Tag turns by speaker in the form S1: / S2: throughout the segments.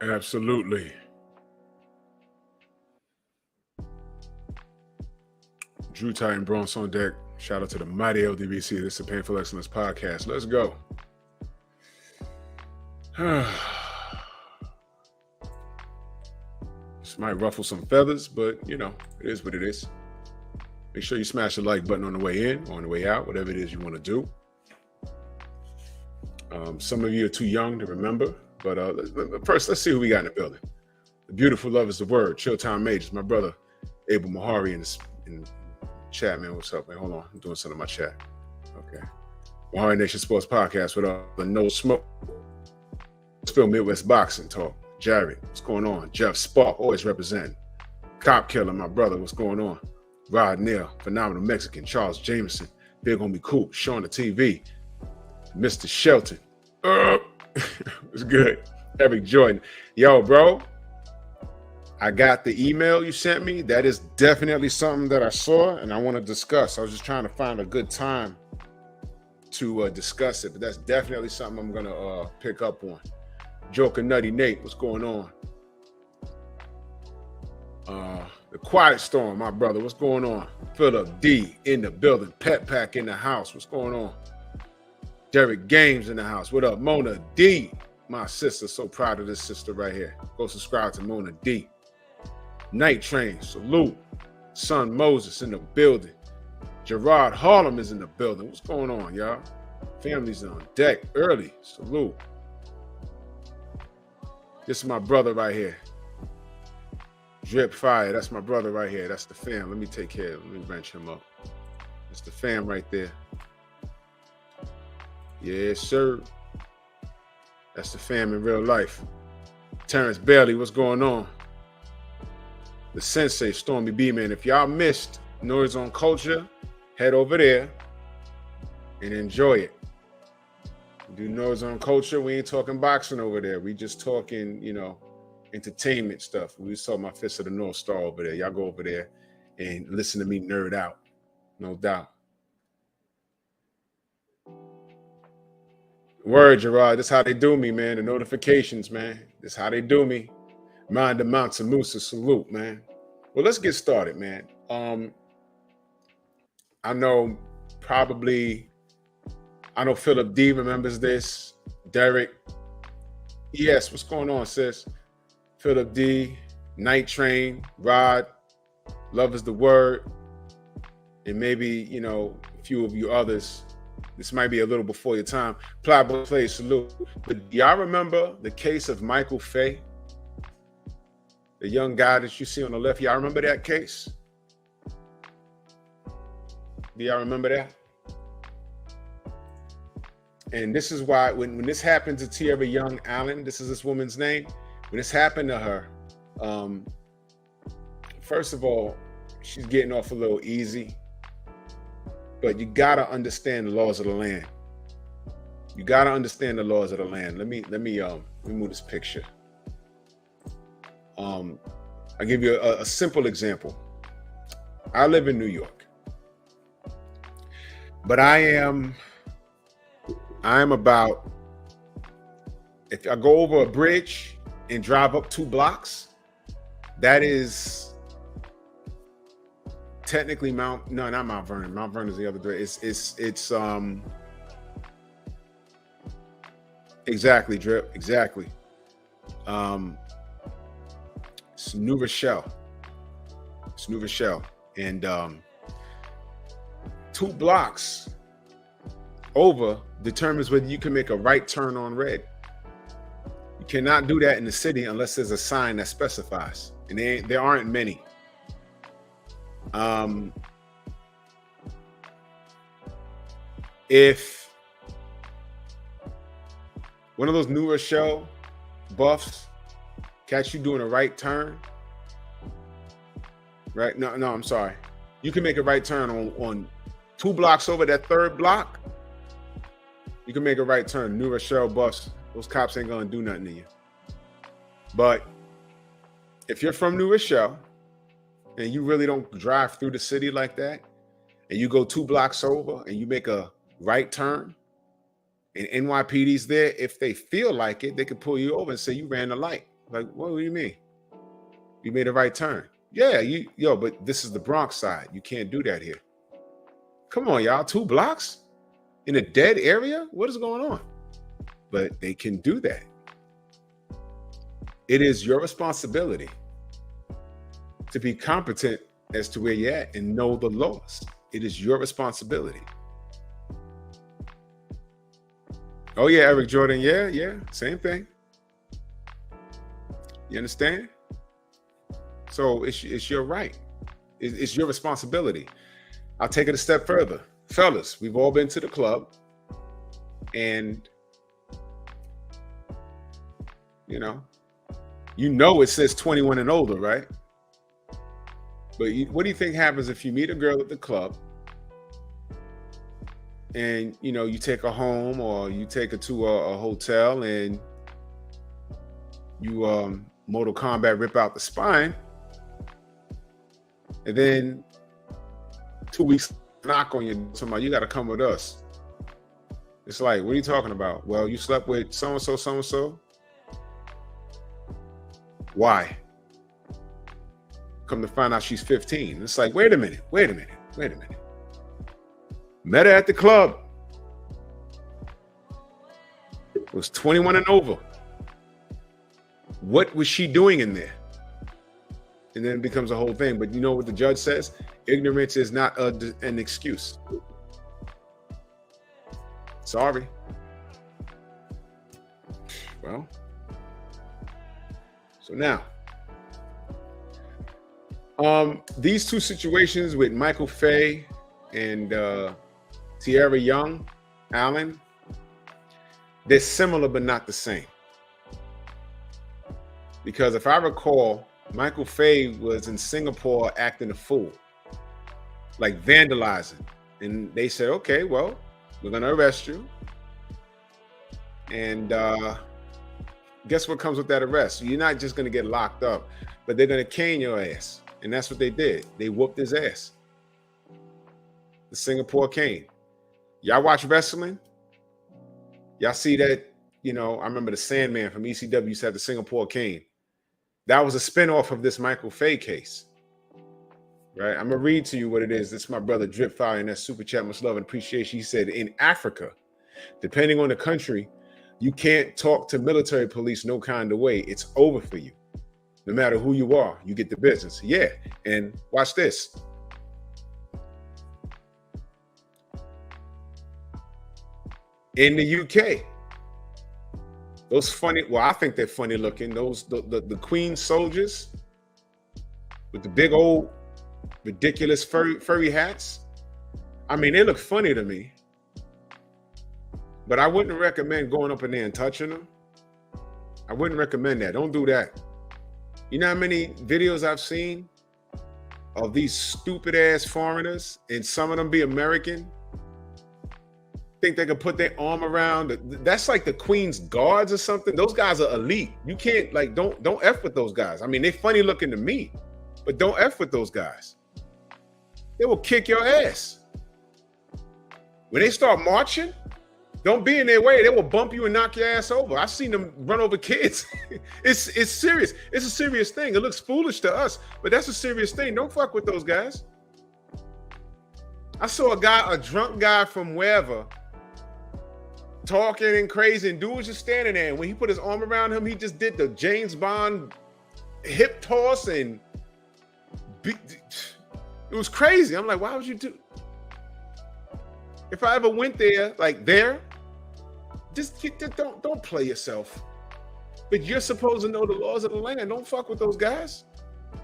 S1: Absolutely. Drew Titan Bronx on deck. Shout out to the mighty LDBC. This is the Painful Excellence Podcast. Let's go. This might ruffle some feathers, but you know, it is what it is. Make sure you smash the like button on the way in or on the way out, whatever it is you want to do. Some of you are too young to remember, but first, let's see who we got in the building. The beautiful love is the word. Chilltown Majors, my brother, Abel Mahari in chat, man. What's up, man? Hold on. I'm doing something in my chat. Okay. Mahari Nation Sports Podcast with the No Smoke. Still Midwest Boxing Talk. Jared, what's going on? Jeff Spark, always representing. Cop Killer, my brother, what's going on? Rod Neal, Phenomenal Mexican. Charles Jameson, Big Homie Coop, Sean the TV. Mr. Shelton. It's good. Eric Jordan. Yo, bro, I got the email you sent me. That is definitely something that I saw and I want to discuss. I was just trying to find a good time to discuss it, but that's definitely something I'm going to pick up on. Joker Nutty Nate, what's going on? The Quiet Storm, my brother, what's going on? Philip D in the building. Pet Pack in the house, what's going on? Derek Games in the house. What up, Mona D? My sister, so proud of this sister right here. Go subscribe to Mona D. Night Train, salute. Son Moses in the building. Gerard Harlem is in the building. What's going on, y'all? Family's on deck early. Salute. This is my brother right here. Drip Fire, that's my brother right here. That's the fam. Let me take care of him. Let me wrench him up. That's the fam right there. Yes, sir. That's the fam in real life. Terrence Bailey, what's going on? The Sensei, Stormy B, man. If y'all missed Noise on Culture, head over there and enjoy it. We do Noise on Culture. We ain't talking boxing over there. We just talking, entertainment stuff. We saw my Fist of the North Star over there. Y'all go over there and listen to me nerd out. No doubt. Word, Gerard. That's how they do me, man. The notifications, man. That's how they do me. Mind the Mount Musa, salute, man. Well, let's get started, man. I know Philip D remembers this. Derek. Yes, what's going on, sis? Philip D, Night Train, Rod, Love is the Word, and maybe, a few of you others. This might be a little before your time. Pliable Play, salute. But y'all remember the case of Michael Fay? The young guy that you see on the left. Y'all remember that case? Do y'all remember that? And this is why when this happened to Tierra Young Allen, this is this woman's name. When this happened to her, first of all, she's getting off a little easy. But you gotta understand the laws of the land. You gotta understand the laws of the land. Let me move this picture. I'll give you a simple example. I live in New York, but I am about, if I go over a bridge and drive up 2 blocks, that is technically not Mount Vernon. Mount Vernon is the other way. It's exactly, Drip, exactly. It's New Rochelle. And 2 blocks over determines whether you can make a right turn on red. You cannot do that in the city unless there's a sign that specifies, and there aren't many. If one of those New Rochelle buffs catch you doing a right turn, right? No, I'm sorry. You can make a right turn on 2 blocks over, that 3rd block. You can make a right turn. New Rochelle buffs, those cops ain't gonna do nothing to you. But if you're from New Rochelle and you really don't drive through the city like that, and you go 2 blocks over and you make a right turn, and NYPD's there, if they feel like it, they could pull you over and say you ran the light. Like, what do you mean? You made a right turn. Yeah, but this is the Bronx side. You can't do that here. Come on, y'all, 2 blocks in a dead area? What is going on? But they can do that. It is your responsibility to be competent as to where you're at and know the laws. It is your responsibility. Oh yeah, Eric Jordan, yeah, same thing. You understand? So it's your right. It's your responsibility. I'll take it a step further. Fellas, we've all been to the club, and You know it says 21 and older, right? But what do you think happens if you meet a girl at the club and, you take her home or you take her to a hotel and you Mortal Kombat rip out the spine, and then 2 weeks knock on your door, somebody, you got to come with us. It's like, what are you talking about? Well, you slept with so-and-so, so-and-so. Why? Come to find out she's 15. It's like, wait a minute. Met her at the club. It was 21 and over. What was she doing in there? And then it becomes a whole thing. But you know what the judge says? Ignorance is not an excuse. Sorry. Well, so now, these two situations with Michael Fay and Tierra Young, Allen, they're similar but not the same. Because if I recall, Michael Fay was in Singapore acting a fool, like vandalizing. And they said, okay, well, we're going to arrest you. And guess what comes with that arrest? You're not just going to get locked up, but they're going to cane your ass. And that's what they did. They whooped his ass. The Singapore cane. Y'all watch wrestling? Y'all see that, I remember the Sandman from ECW used to have the Singapore cane. That was a spinoff of this Michael Fay case. Right? I'm going to read to you what it is. This is my brother Drip Fire in that super chat. Much love and appreciation. He said, in Africa, depending on the country, you can't talk to military police no kind of way. It's over for you. No matter who you are, you get the business. Yeah. And watch this. In the UK, those funny, well, I think they're funny looking. Those, the Queen soldiers with the big old ridiculous furry hats. I mean, they look funny to me. But I wouldn't recommend going up in there and touching them. I wouldn't recommend that. Don't do that. You know how many videos I've seen of these stupid ass foreigners, and some of them be American, think they can put their arm around. That's like the Queen's guards or something. Those guys are elite. You can't, like, don't F with those guys. I mean, they funny looking to me, but don't F with those guys. They will kick your ass. When they start marching, don't be in their way. They will bump you and knock your ass over. I've seen them run over kids. It's serious. It's a serious thing. It looks foolish to us, but that's a serious thing. Don't fuck with those guys. I saw a drunk guy from wherever, talking and crazy, and dude was just standing there. And when he put his arm around him, he just did the James Bond hip toss, and it was crazy. I'm like, why would you do? If I ever went there, like there, just don't play yourself. But you're supposed to know the laws of the land. Don't fuck with those guys.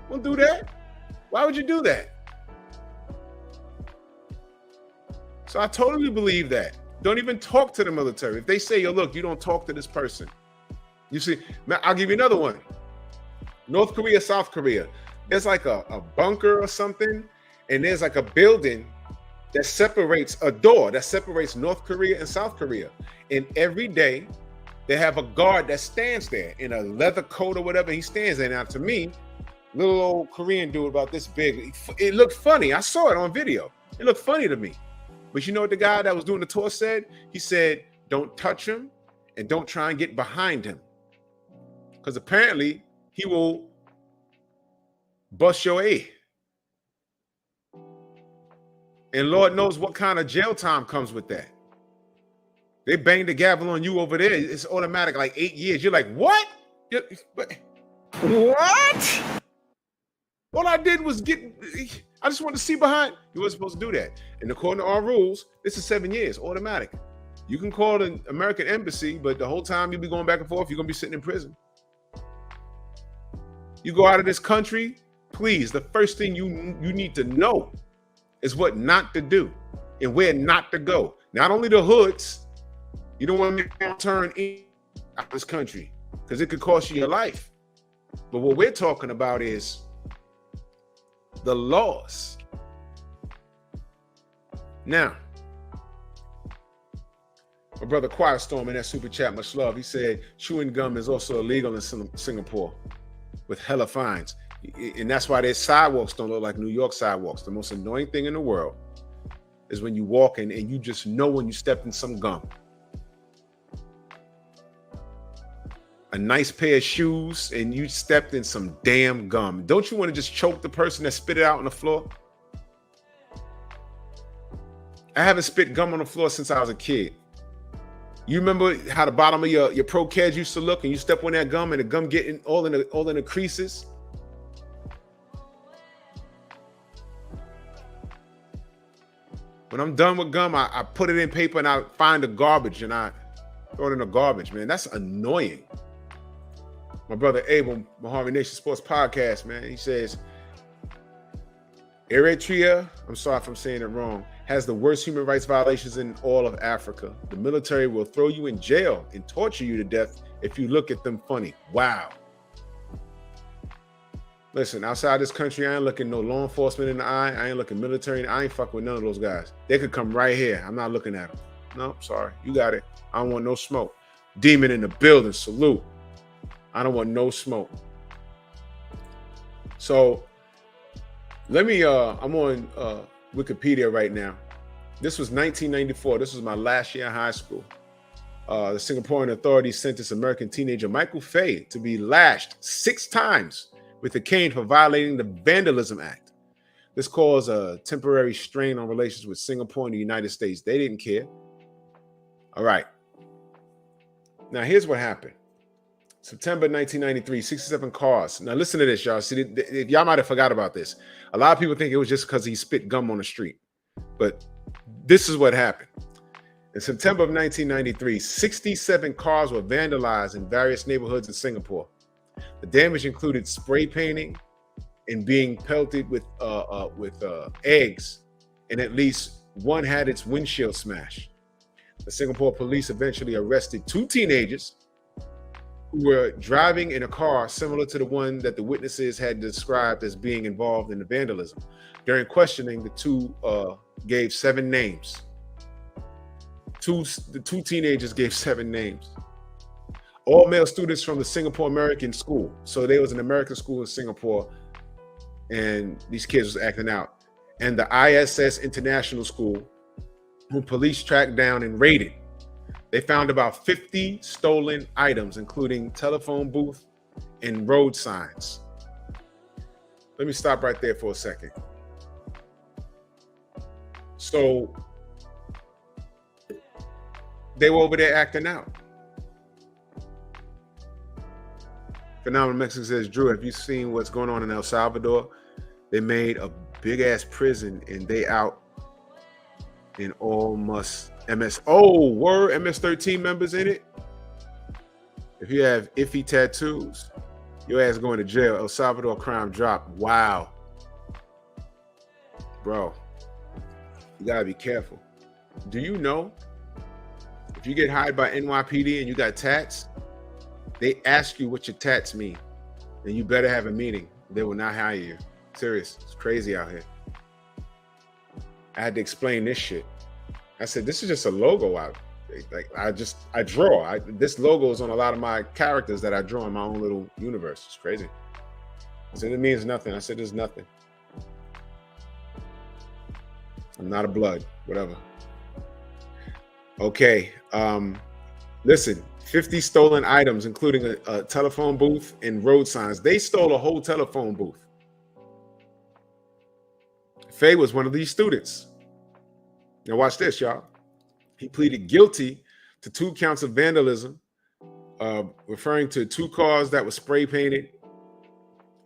S1: Don't do that. Why would you do that? So I totally believe that. Don't even talk to the military. If they say, yo, look, you don't talk to this person. You see, I'll give you another one. North Korea, South Korea. There's like a bunker or something, and there's like a building that separates, a door that separates North Korea and South Korea. And every day they have a guard that stands there in a leather coat or whatever. He stands there. Now, to me, little old Korean dude about this big, it looked funny. I saw it on video. It looked funny to me. But you know what the guy that was doing the tour said? He said, don't touch him and don't try and get behind him. Because apparently he will bust your A. And Lord knows what kind of jail time comes with that. They bang the gavel on you over there. It's automatic, like 8 years. You're like, what? What? All I did was I just wanted to see behind. You weren't supposed to do that. And according to our rules, this is 7 years, automatic. You can call the American embassy, but the whole time you'll be going back and forth, you're going to be sitting in prison. You go out of this country, please, the first thing you need to know is what not to do and where not to go. Not only the hoods, you don't want to make a turn in out of this country. because it could cost you your life. But what we're talking about is the laws. Now, my brother Quiet Storm in that super chat, much love. He said chewing gum is also illegal in Singapore with hella fines. And that's why their sidewalks don't look like New York sidewalks. The most annoying thing in the world is when you walk in and you just know when you stepped in some gum. A nice pair of shoes and you stepped in some damn gum. Don't you want to just choke the person that spit it out on the floor? I haven't spit gum on the floor since I was a kid. You remember how the bottom of your Pro Keds used to look, and you step on that gum and the gum getting all in the creases? When I'm done with gum, I put it in paper and I find the garbage and I throw it in the garbage, man. That's annoying. My brother Abel, Mojave Nation Sports Podcast, man, he says, Eritrea, I'm sorry if I'm saying it wrong, has the worst human rights violations in all of Africa. The military will throw you in jail and torture you to death if you look at them funny. Wow. Listen, outside this country, I ain't looking no law enforcement in the eye. I ain't looking military. I ain't fucking with none of those guys. They could come right here. I'm not looking at them. No, sorry. You got it. I don't want no smoke. Demon in the building. Salute. I don't want no smoke. So let me, I'm on Wikipedia right now. This was 1994. This was my last year in high school. The Singaporean authorities sentenced American teenager Michael Fay to be lashed 6 times with a cane for violating the Vandalism Act. This caused a temporary strain on relations with Singapore and the United States. They didn't care. All right. Now, here's what happened. September 1993, 67 cars. Now, listen to this, y'all. See, y'all might have forgot about this. A lot of people think it was just because he spit gum on the street. But this is what happened. In September of 1993, 67 cars were vandalized in various neighborhoods in Singapore. The damage included spray painting and being pelted with eggs, and at least one had its windshield smashed. The Singapore police eventually arrested 2 teenagers who were driving in a car similar to the one that the witnesses had described as being involved in the vandalism. During questioning, the 2 gave 7 names. The 2 teenagers gave 7 names. All male students from the Singapore American School. So there was an American school in Singapore, and these kids was acting out. And the ISS International School, whom police tracked down and raided. They found about 50 stolen items, including telephone booth and road signs. Let me stop right there for a second. So they were over there acting out. Phenomenal Mexican says, Drew, have you seen what's going on in El Salvador? They made a big ass prison and they out in all MS. Oh, were MS-13 members in it? If you have iffy tattoos, your ass going to jail. El Salvador crime drop. Wow. Bro, you gotta be careful. Do you know if you get hired by NYPD and you got tats, they ask you what your tats mean, and you better have a meeting. They will not hire you. Serious. It's crazy out here. I had to explain this shit. I said, this is just a logo. I draw. This logo is on a lot of my characters that I draw in my own little universe. It's crazy. I said, it means nothing. I said, there's nothing. I'm not a blood, whatever. Okay. Listen, 50 stolen items, including a telephone booth and road signs. They stole a whole telephone booth. Faye was one of these students. Now watch this, y'all. He pleaded guilty to 2 counts of vandalism, referring to 2 cars that were spray painted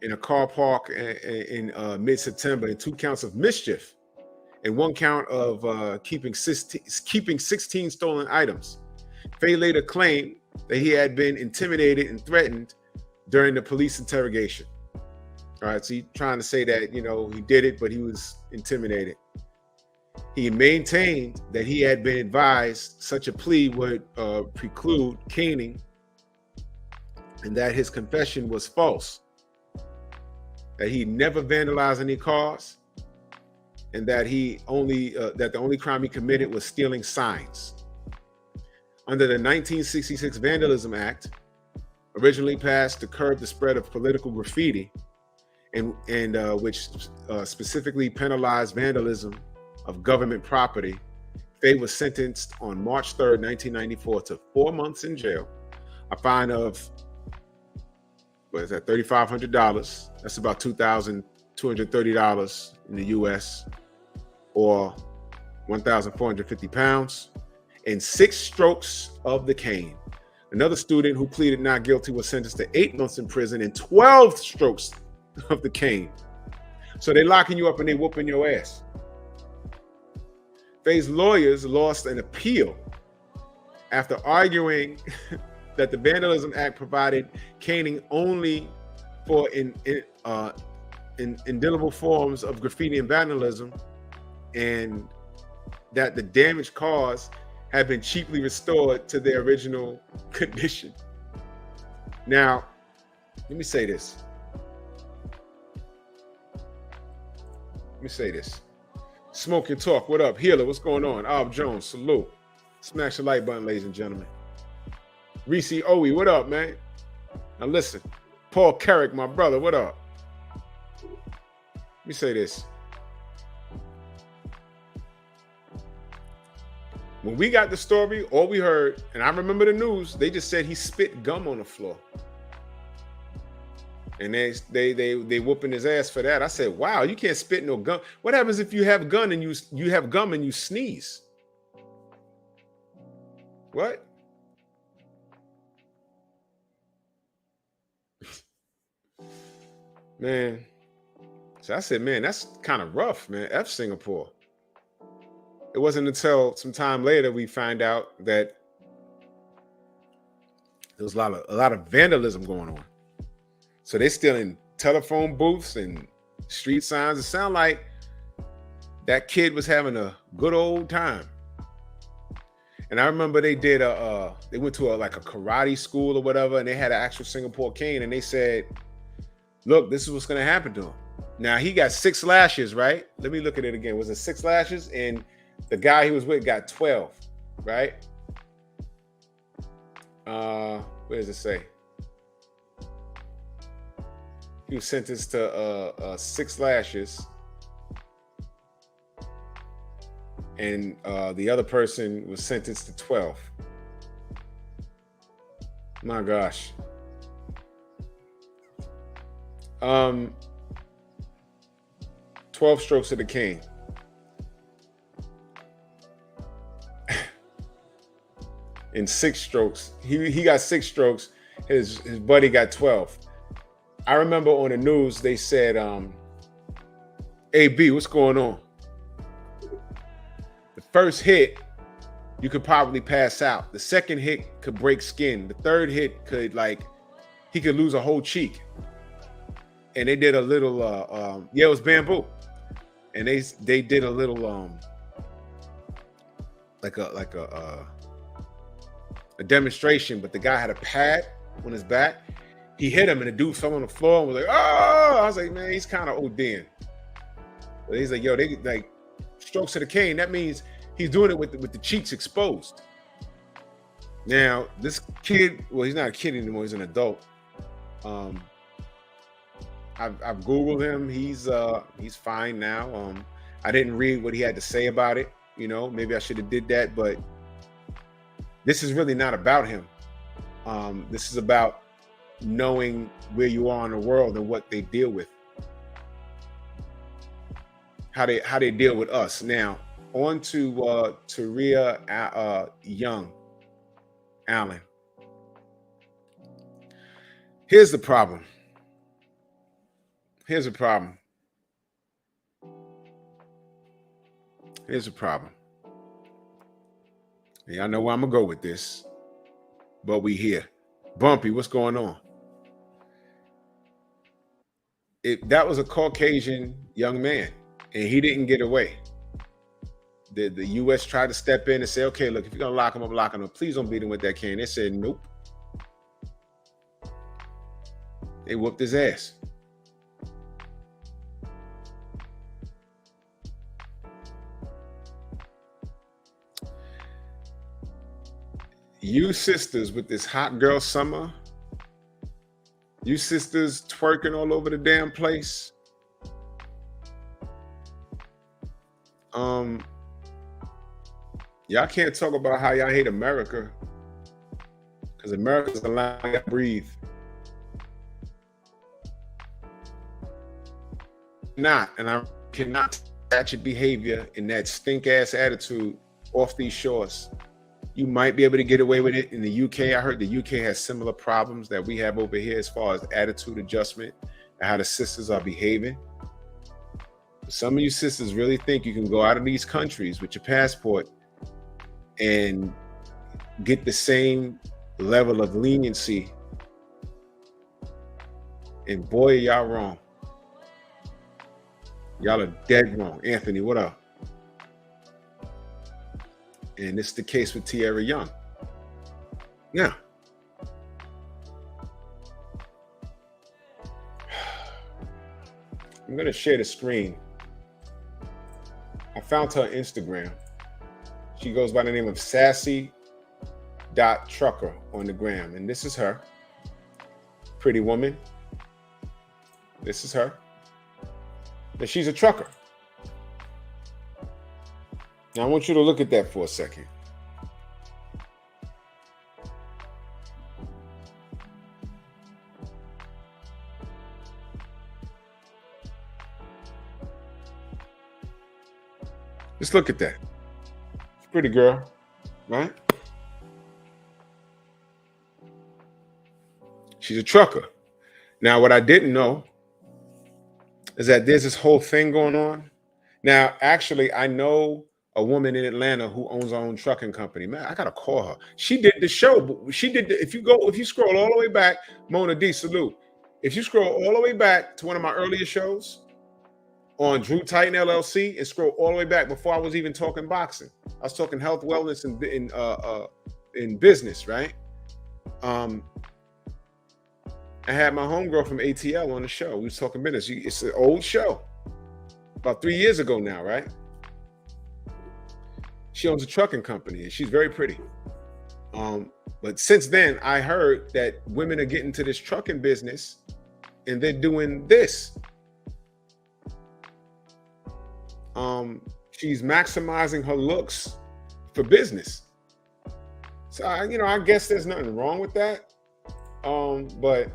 S1: in a car park in mid-September, and 2 counts of mischief, and 1 count of keeping 16 stolen items. Faye later claimed that he had been intimidated and threatened during the police interrogation. All right, so he's trying to say that, you know, he did it, but he was intimidated. He maintained that he had been advised such a plea would preclude caning and that his confession was false, that he never vandalized any cars, and that that the only crime he committed was stealing signs. Under the 1966 Vandalism Act, originally passed to curb the spread of political graffiti, and which specifically penalized vandalism of government property, Faye was sentenced on March 3rd, 1994 to 4 months in jail, a fine of, what is that, $3,500. That's about $2,230 in the US, or 1,450 pounds, and 6 strokes of the cane. Another student who pleaded not guilty was sentenced to 8 months in prison and 12 strokes of the cane. So they're locking you up and they whooping your ass. Faye's lawyers lost an appeal after arguing that the Vandalism Act provided caning only for indelible forms of graffiti and vandalism, and that the damaged cars had been cheaply restored to their original condition. Now, let me say this. Smoke and Talk, what up? Healer, what's going on? Ob Jones, salute. Smash the like button, ladies and gentlemen. Reese Owie, what up, man? Now listen, Paul Carrick, my brother, what up? Let me say this. When we got the story, all we heard, and I remember the news, they just said he spit gum on the floor. And they whooping his ass for that. I said, wow, you can't spit no gum. What happens if you have gum and you have gum and you sneeze? What? Man. So I said, man, that's kind of rough, man. F Singapore. It wasn't until some time later we find out that there was a lot of vandalism going on. So they're stealing telephone booths and street signs. It sounded like that kid was having a good old time. And I remember they did they went to like a karate school or whatever, and they had an actual Singapore cane, and they said, look, this is what's gonna happen to him. Now he got 6 lashes, right? Let me look at it again. Was it 6 lashes? And the guy he was with got 12, right? Where does it say? He was sentenced to 6 lashes. And the other person was sentenced to 12. My gosh. 12 strokes of the cane. In 6 strokes. He got 6 strokes. His buddy got 12. I remember on the news they said, hey B, what's going on? The first hit, you could probably pass out. The second hit could break skin. The third hit could, he could lose a whole cheek. And they did a little, it was bamboo. And they did a little, a demonstration, but the guy had a pad on his back. He hit him and the dude fell on the floor and was like, oh! I was like, man, he's kind of ODing. But he's like, yo, they like strokes of the cane. That means he's doing it with the cheeks exposed. Now, this kid, well, he's not a kid anymore. He's an adult. I've Googled him. He's fine now. I didn't read what he had to say about it. You know, maybe I should have did that, but this is really not about him. This is about knowing where you are in the world and what they deal with, how they deal with us. Now, on to Tierra Young Allen. Here's the problem. Here's a problem. Y'all know where I'm gonna go with this, but we here. Bumpy, what's going on? That was a Caucasian young man, and he didn't get away. The U.S. tried to step in and say, okay, look, if you're gonna lock him up, lock him up. Please don't beat him with that cane. They said, nope. They whooped his ass. You sisters with this hot girl summer, you sisters twerking all over the damn place. Y'all can't talk about how y'all hate America, because America's allowing y'all to breathe. And I cannot catch your behavior in that stink ass attitude off these shores. You might be able to get away with it in the UK. I heard the UK has similar problems that we have over here as far as attitude adjustment and how the sisters are behaving. Some of you sisters really think you can go out of these countries with your passport and get the same level of leniency. And boy, y'all wrong. Y'all are dead wrong. Anthony, what up? And it's the case with Tierra Young. Yeah. I'm going to share the screen. I found her on Instagram. She goes by the name of sassy.trucker on the gram. And this is her. Pretty woman. This is her. And she's a trucker. Now I want you to look at that for a second. Just look at that. Pretty girl, right? She's a trucker. Now, what I didn't know is that there's this whole thing going on. Now, actually, I know a woman in Atlanta who owns her own trucking company. Man, I gotta call her. She did the show. She did the, if you scroll all the way back, Mona D, salute. If you scroll all the way back to one of my earlier shows on Drew Titan LLC and scroll all the way back before I was even talking boxing. I was talking health, wellness, and in business, right? I had my homegirl from ATL on the show. We was talking business. It's an old show, about 3 years ago now, right? She owns a trucking company and she's very pretty. But since then, I heard that women are getting to this trucking business and they're doing this. She's maximizing her looks for business. So, I guess there's nothing wrong with that. But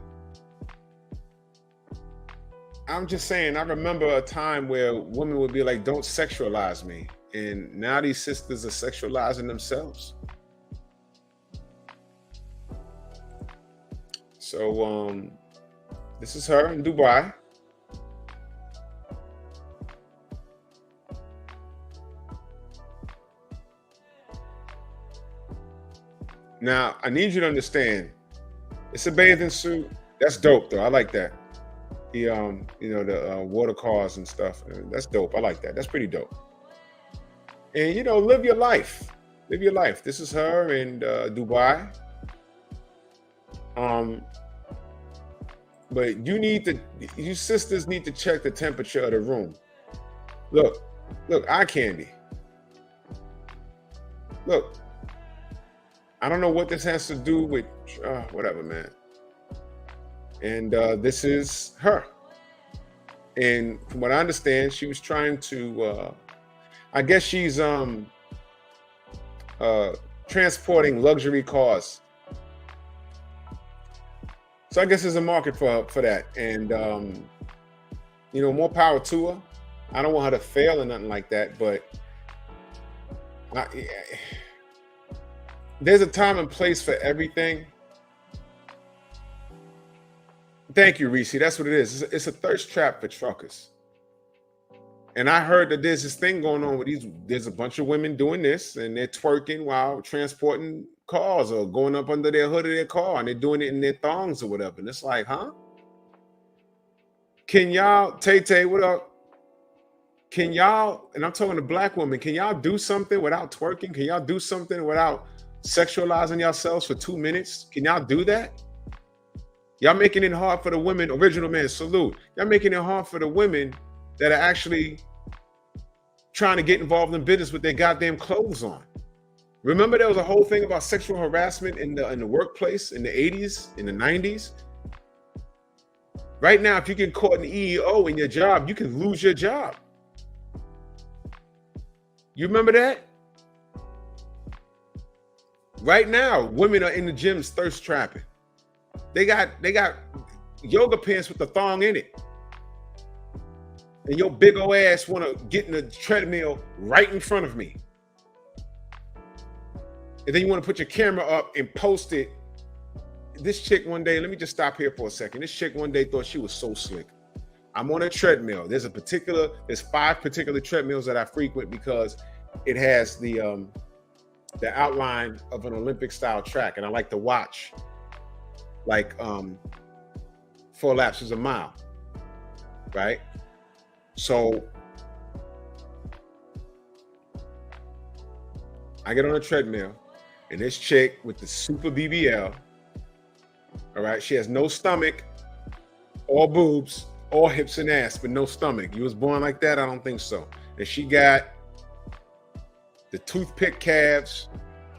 S1: I'm just saying, I remember a time where women would be like, don't sexualize me. And now these sisters are sexualizing themselves. So this is her in Dubai. Now, I need you to understand, it's a bathing suit. That's dope, though. I like that. The water cars and stuff. That's dope. I like that. That's pretty dope. And, live your life. Live your life. This is her in Dubai. But you sisters need to check the temperature of the room. Look, eye candy. Look. I don't know what this has to do with whatever, man. And this is her. And from what I understand, she was trying to, I guess she's transporting luxury cars. So I guess there's a market for that. And, more power to her. I don't want her to fail or nothing like that, but there's a time and place for everything. Thank you, Reese. That's what it is. It's a thirst trap for truckers. And I heard that there's this thing going on with there's a bunch of women doing this and they're twerking while transporting cars or going up under their hood of their car and they're doing it in their thongs or whatever. And it's like, huh? Can y'all, Tay, what up? Can y'all, and I'm talking to black women, can y'all do something without twerking? Can y'all do something without sexualizing yourselves for 2 minutes? Can y'all do that? Y'all making it hard for the women. Original man, salute. Y'all making it hard for the women that are actually trying to get involved in business with their goddamn clothes on. Remember, there was a whole thing about sexual harassment in the workplace in the 80s, in the 90s. Right now, if you get caught an EEO in your job, you can lose your job. You remember that? Right now, women are in the gyms thirst trapping. They got yoga pants with the thong in it. And your big old ass want to get in the treadmill right in front of me. And then you want to put your camera up and post it. This chick one day, let me just stop here for a second. This chick one day thought she was so slick. I'm on a treadmill. There's 5 particular treadmills that I frequent because it has the outline of an Olympic style track. And I like to watch like 4 laps is a mile, right? So I get on a treadmill and this chick with the super BBL, all right, she has no stomach or boobs or hips and ass, but no stomach. You was born like that? I don't think so. And she got the toothpick calves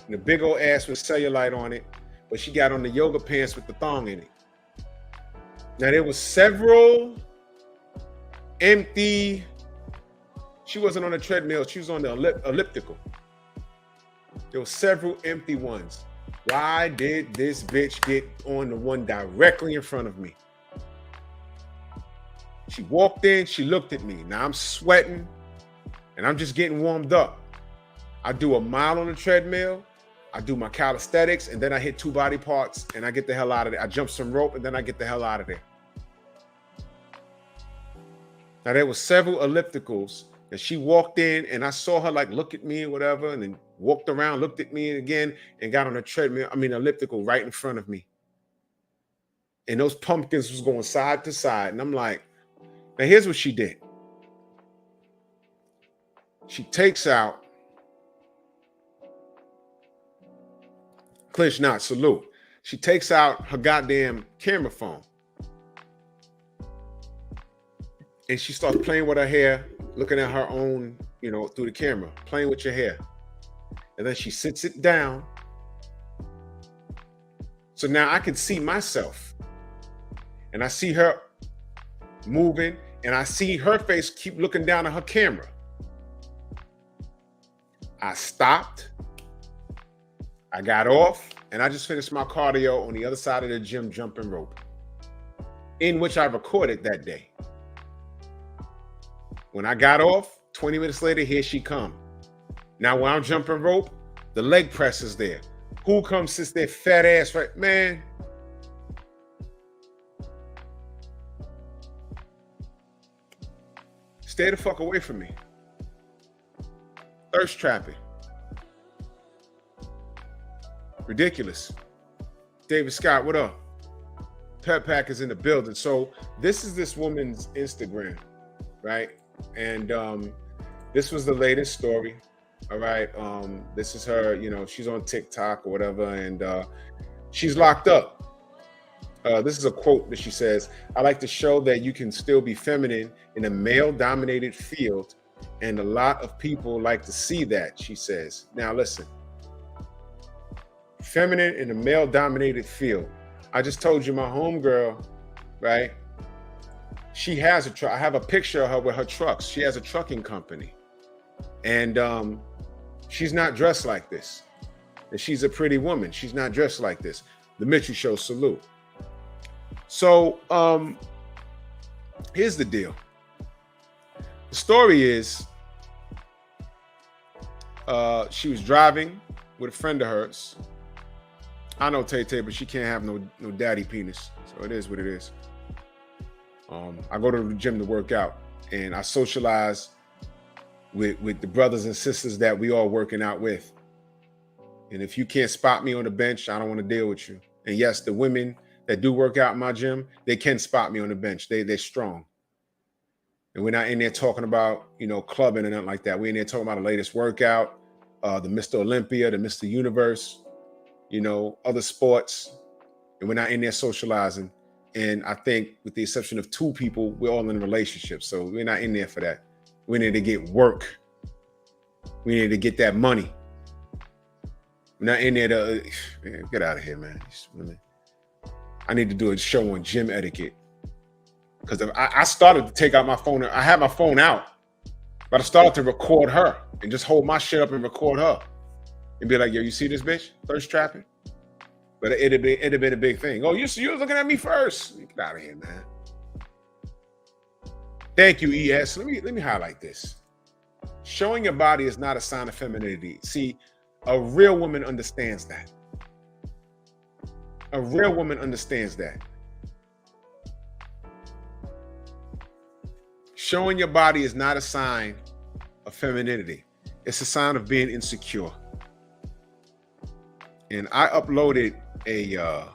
S1: and the big old ass with cellulite on it, but she got on the yoga pants with the thong in it. Now there was several empty, she wasn't on a treadmill, she was on the elliptical. There were several empty ones. Why did this bitch get on the one directly in front of me? She walked in, she looked at me. Now I'm sweating and I'm just getting warmed up. I do a mile on the treadmill, I do my calisthenics, and then I hit 2 body parts and I get the hell out of there. I jump some rope and then I get the hell out of there. Now there were several ellipticals and she walked in and I saw her like look at me or whatever, and then walked around, looked at me again, and got on a treadmill, elliptical right in front of me. And those pumpkins was going side to side. And I'm like, now here's what she did. She takes out, clinch not, salute. She takes out her goddamn camera phone. And she starts playing with her hair, looking at her own, through the camera, playing with your hair. And then she sits it down. So now I can see myself. And I see her moving, and I see her face keep looking down at her camera. I stopped. I got off, and I just finished my cardio on the other side of the gym jumping rope, in which I recorded that day. When I got off, 20 minutes later, here she come. Now, when I'm jumping rope, the leg press is there. Who comes, sits there, fat ass, right? Man. Stay the fuck away from me. Thirst trapping. Ridiculous. David Scott, what up? P.E.P is in the building. So this is this woman's Instagram, right? And this was the latest story. All right. This is her, she's on TikTok or whatever, and she's locked up. This is a quote that she says, "I like to show that you can still be feminine in a male-dominated field, and a lot of people like to see that," she says. Now listen, feminine in a male-dominated field. I just told you my homegirl, right? She has a truck. I have a picture of her with her trucks. She has a trucking company. And she's not dressed like this. And she's a pretty woman. She's not dressed like this. The Mitchell Show, salute. So here's the deal. The story is she was driving with a friend of hers. I know Tay-Tay, but she can't have no daddy penis. So it is what it is. I go to the gym to work out, and I socialize with the brothers and sisters that we all working out with. And if you can't spot me on the bench, I don't want to deal with you. And yes, the women that do work out in my gym, they can spot me on the bench. They're strong. And we're not in there talking about, clubbing and nothing like that. We're in there talking about the latest workout, the Mr. Olympia, the Mr. Universe, other sports. And we're not in there socializing. And I think with the exception of 2 people, we're all in a relationship. So we're not in there for that. We need to get work. We need to get that money. We're not in there to man, get out of here, man. I need to do a show on gym etiquette. Because I started to take out my phone. I had my phone out, but I started to record her and just hold my shit up and record her and be like, yo, you see this bitch thirst trapping? But it'd have been a big thing. Oh, you was looking at me first. Get out of here, man. Thank you, ES. Let me highlight this. Showing your body is not a sign of femininity. See, a real woman understands that. A real woman understands that. Showing your body is not a sign of femininity. It's a sign of being insecure. And I uploaded a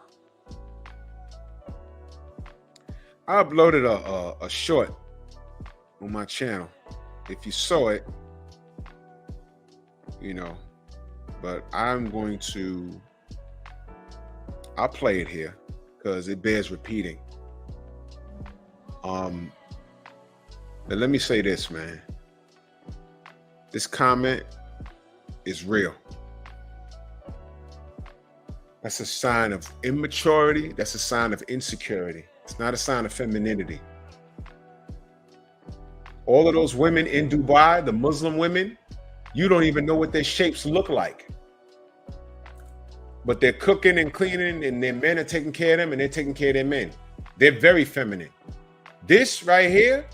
S1: short on my channel. If you saw it, you know, but I'll play it here because it bears repeating. But let me say this, man. This comment is real. That's a sign of immaturity. That's a sign of insecurity. It's not a sign of femininity. All of those women in Dubai, the Muslim women, you don't even know what their shapes look like. But they're cooking and cleaning, and their men are taking care of them, and they're taking care of their men. They're very feminine. This right here,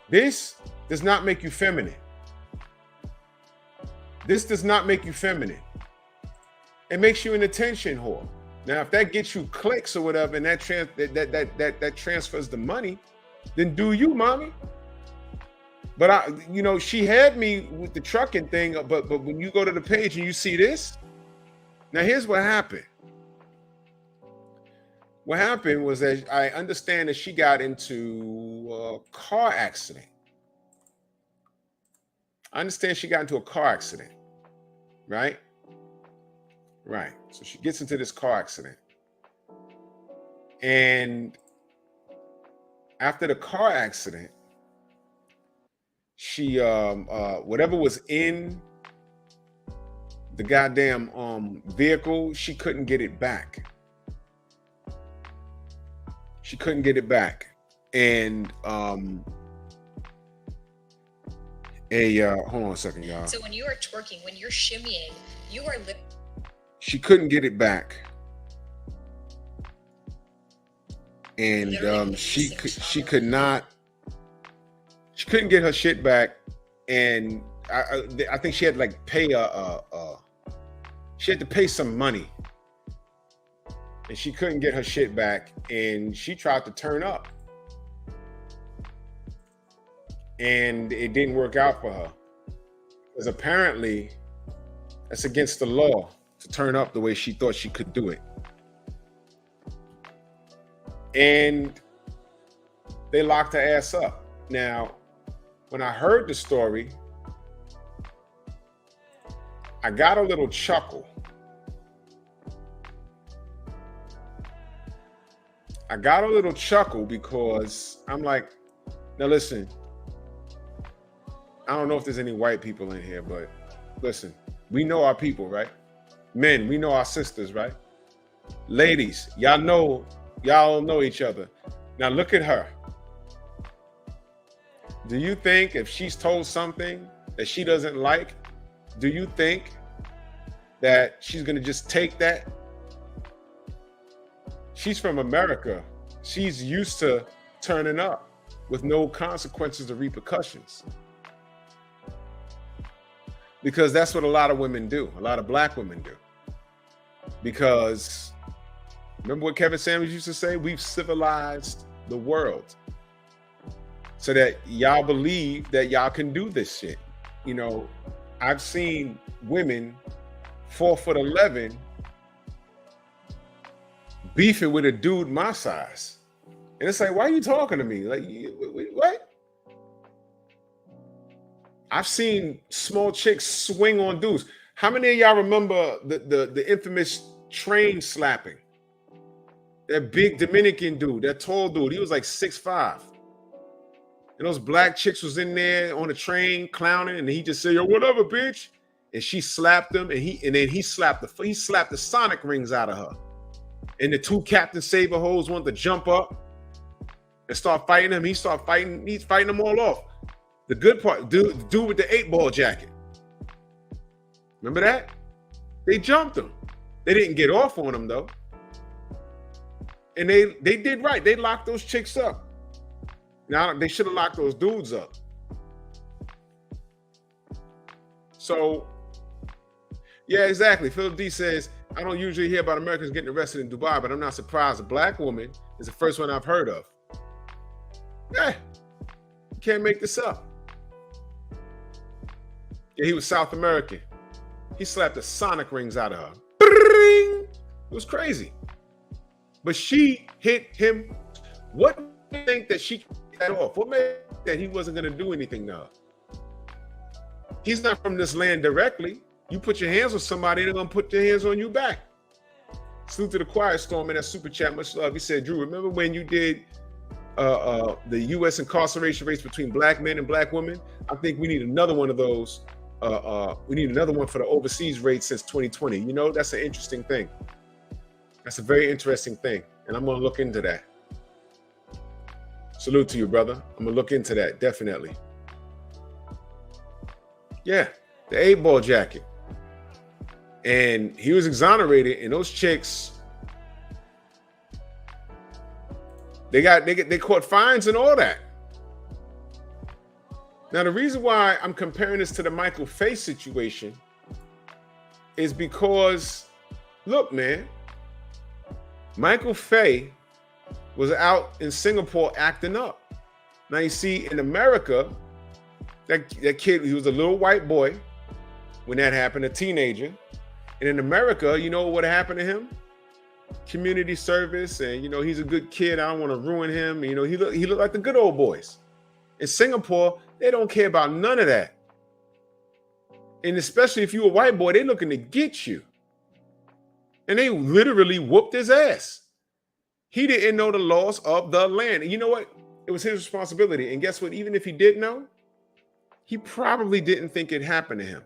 S1: this does not make you feminine. This does not make you feminine. It makes you an attention whore. Now, if that gets you clicks or whatever, and that transfers the money, then do you, mommy? But she had me with the trucking thing. But when you go to the page and you see this, now here's what happened. What happened was that I understand that she got into a car accident. I understand she got into a car accident, right? Right. So she gets into this car accident. And after the car accident, she whatever was in the goddamn vehicle, she couldn't get it back. She couldn't get it back. And hold on a second, y'all.
S2: So when you are twerking, when you're shimmying, you are
S1: she couldn't get it back. And she couldn't get her shit back. And I think she had to like pay she had to pay some money. And she couldn't get her shit back, and she tried to turn up. And it didn't work out for her. Because apparently that's against the law to turn up the way she thought she could do it. And they locked her ass up. Now, when I heard the story, I got a little chuckle. Because I'm like, now listen, I don't know if there's any white people in here, but listen, we know our people, right? Men, we know our sisters, right? Ladies, y'all know each other. Now look at her. Do you think if she's told something that she doesn't like, do you think that she's gonna just take that? She's from America. She's used to turning up with no consequences or repercussions. Because that's what a lot of women do. A lot of black women do. Because remember what Kevin Samuels used to say? We've civilized the world so that y'all believe that y'all can do this shit. You know, I've seen women 4'11" beefing with a dude my size. And it's like, why are you talking to me? Like, what? I've seen small chicks swing on dudes. How many of y'all remember the infamous train slapping? That big Dominican dude, that tall dude, he was like 6'5". And those black chicks was in there on the train clowning, and he just said, "Yo, whatever, bitch." And she slapped him, and then he slapped the Sonic rings out of her. And the two Captain Saber hoes wanted to jump up and start fighting him. He's fighting them all off. The good part, dude with the 8-ball jacket. Remember that? They jumped him. They didn't get off on him though. And they did right. They locked those chicks up. Now they should have locked those dudes up. So, yeah, exactly. Philip D says, I don't usually hear about Americans getting arrested in Dubai, but I'm not surprised. A black woman is the first one I've heard of. Yeah, you can't make this up. Yeah, he was South American. He slapped the Sonic rings out of her. It was crazy. But she hit him. What do you think that she got off? What made that he wasn't going to do anything now? He's not from this land directly. You put your hands on somebody, they're going to put their hands on you back. Salute to the Quiet Storm in that super chat. Much love. He said, Drew, remember when you did the U.S. incarceration rates between black men and black women? I think we need another one of those. We need another one for the overseas rates since 2020. You know, that's an interesting thing. That's a very interesting thing. And I'm going to look into that. Salute to you, brother. I'm going to look into that, definitely. Yeah, the 8-ball jacket. And he was exonerated, and those chicks, they caught fines and all that. Now, the reason why I'm comparing this to the Michael Fay situation is because, look, man, Michael Fay was out in Singapore acting up. Now, you see, in America, that kid, he was a little white boy when that happened, a teenager. And in America, you know what happened to him? Community service, and, you know, he's a good kid. I don't want to ruin him. You know, he looked like the good old boys. In Singapore, they don't care about none of that. And especially if you're a white boy, they're looking to get you. And they literally whooped his ass. He didn't know the laws of the land. And you know what? It was his responsibility. And guess what? Even if he did know, he probably didn't think it happened to him.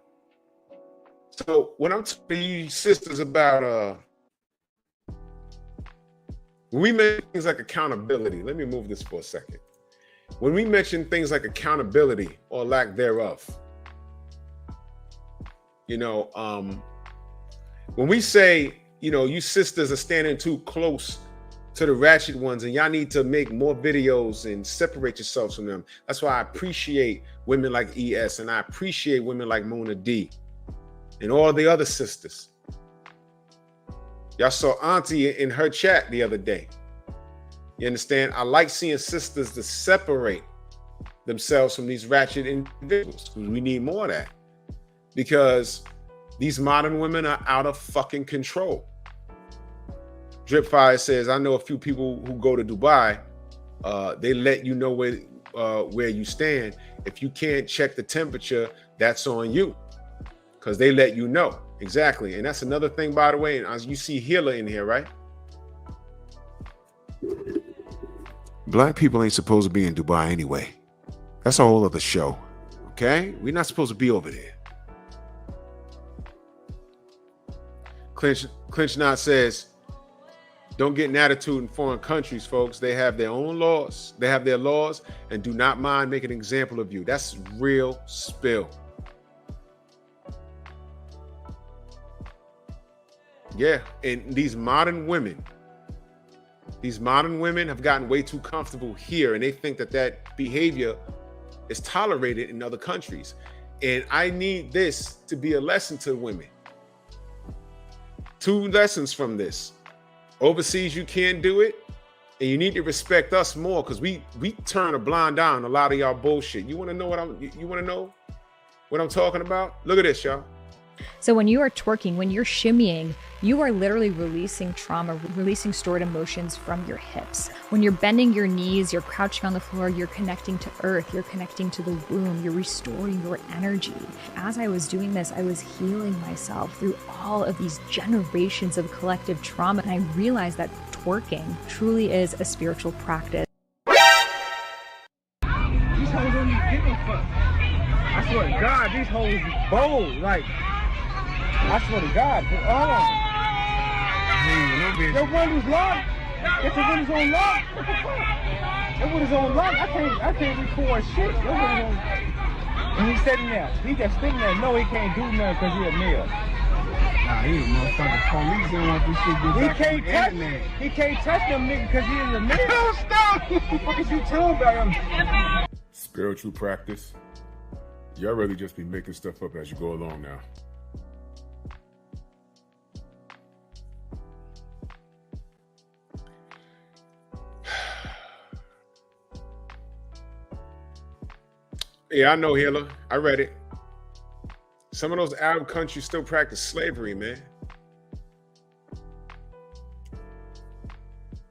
S1: So when I'm talking to you sisters about when we mention things like accountability, let me move this for a second. When we mention things like accountability or lack thereof, you know, when we say, you know, you sisters are standing too close to the ratchet ones and y'all need to make more videos and separate yourselves from them. That's why I appreciate women like ES, and I appreciate women like Mona D and all the other sisters. Y'all saw Auntie in her chat the other day. You understand? I like seeing sisters to separate themselves from these ratchet individuals, because we need more of that. Because these modern women are out of fucking control. Dripfire says, I know a few people who go to Dubai. They let you know where you stand. If you can't check the temperature, that's on you, because they let you know. Exactly. And that's another thing, by the way. And as you see Healer in here, right? Black people ain't supposed to be in Dubai anyway. That's a whole other show. Okay? We're not supposed to be over there. Clinch Knot says, don't get an attitude in foreign countries, folks. They have their own laws. They have their laws and do not mind making an example of you. That's real spill. Yeah, and these modern women have gotten way too comfortable here, and they think that behavior is tolerated in other countries. And I need this to be a lesson to women. 2 lessons from this. Overseas, you can't do it, and you need to respect us more, because we turn a blind eye on a lot of y'all bullshit. You want to know what I'm talking about? Look at this, y'all.
S3: So when you are twerking, when you're shimmying, you are literally releasing trauma, releasing stored emotions from your hips. When you're bending your knees, you're crouching on the floor, you're connecting to earth, you're connecting to the womb, you're restoring your energy. As I was doing this, I was healing myself through all of these generations of collective trauma. And I realized that twerking truly is a spiritual practice.
S4: These hoes don't even give a fuck. I swear to God, these hoes is bold. Like, I swear to God. Hold on. Your windows locked? If the windows on lock, what the fuck? Your windows on lock. I can't record shit. Your windows on. And he's sitting there. He just sitting there. No, he can't do nothing because he's a male.
S5: Nah, he a motherfucking police. They want this shit to get back on the internet.
S4: He can't touch them niggas because he is a male.
S5: Don't stop!
S4: What the fuck is you talking about him?
S1: Spiritual practice. Y'all really just be making stuff up as you go along now. Yeah, I know, Healer. I read it. Some of those Arab countries still practice slavery, man.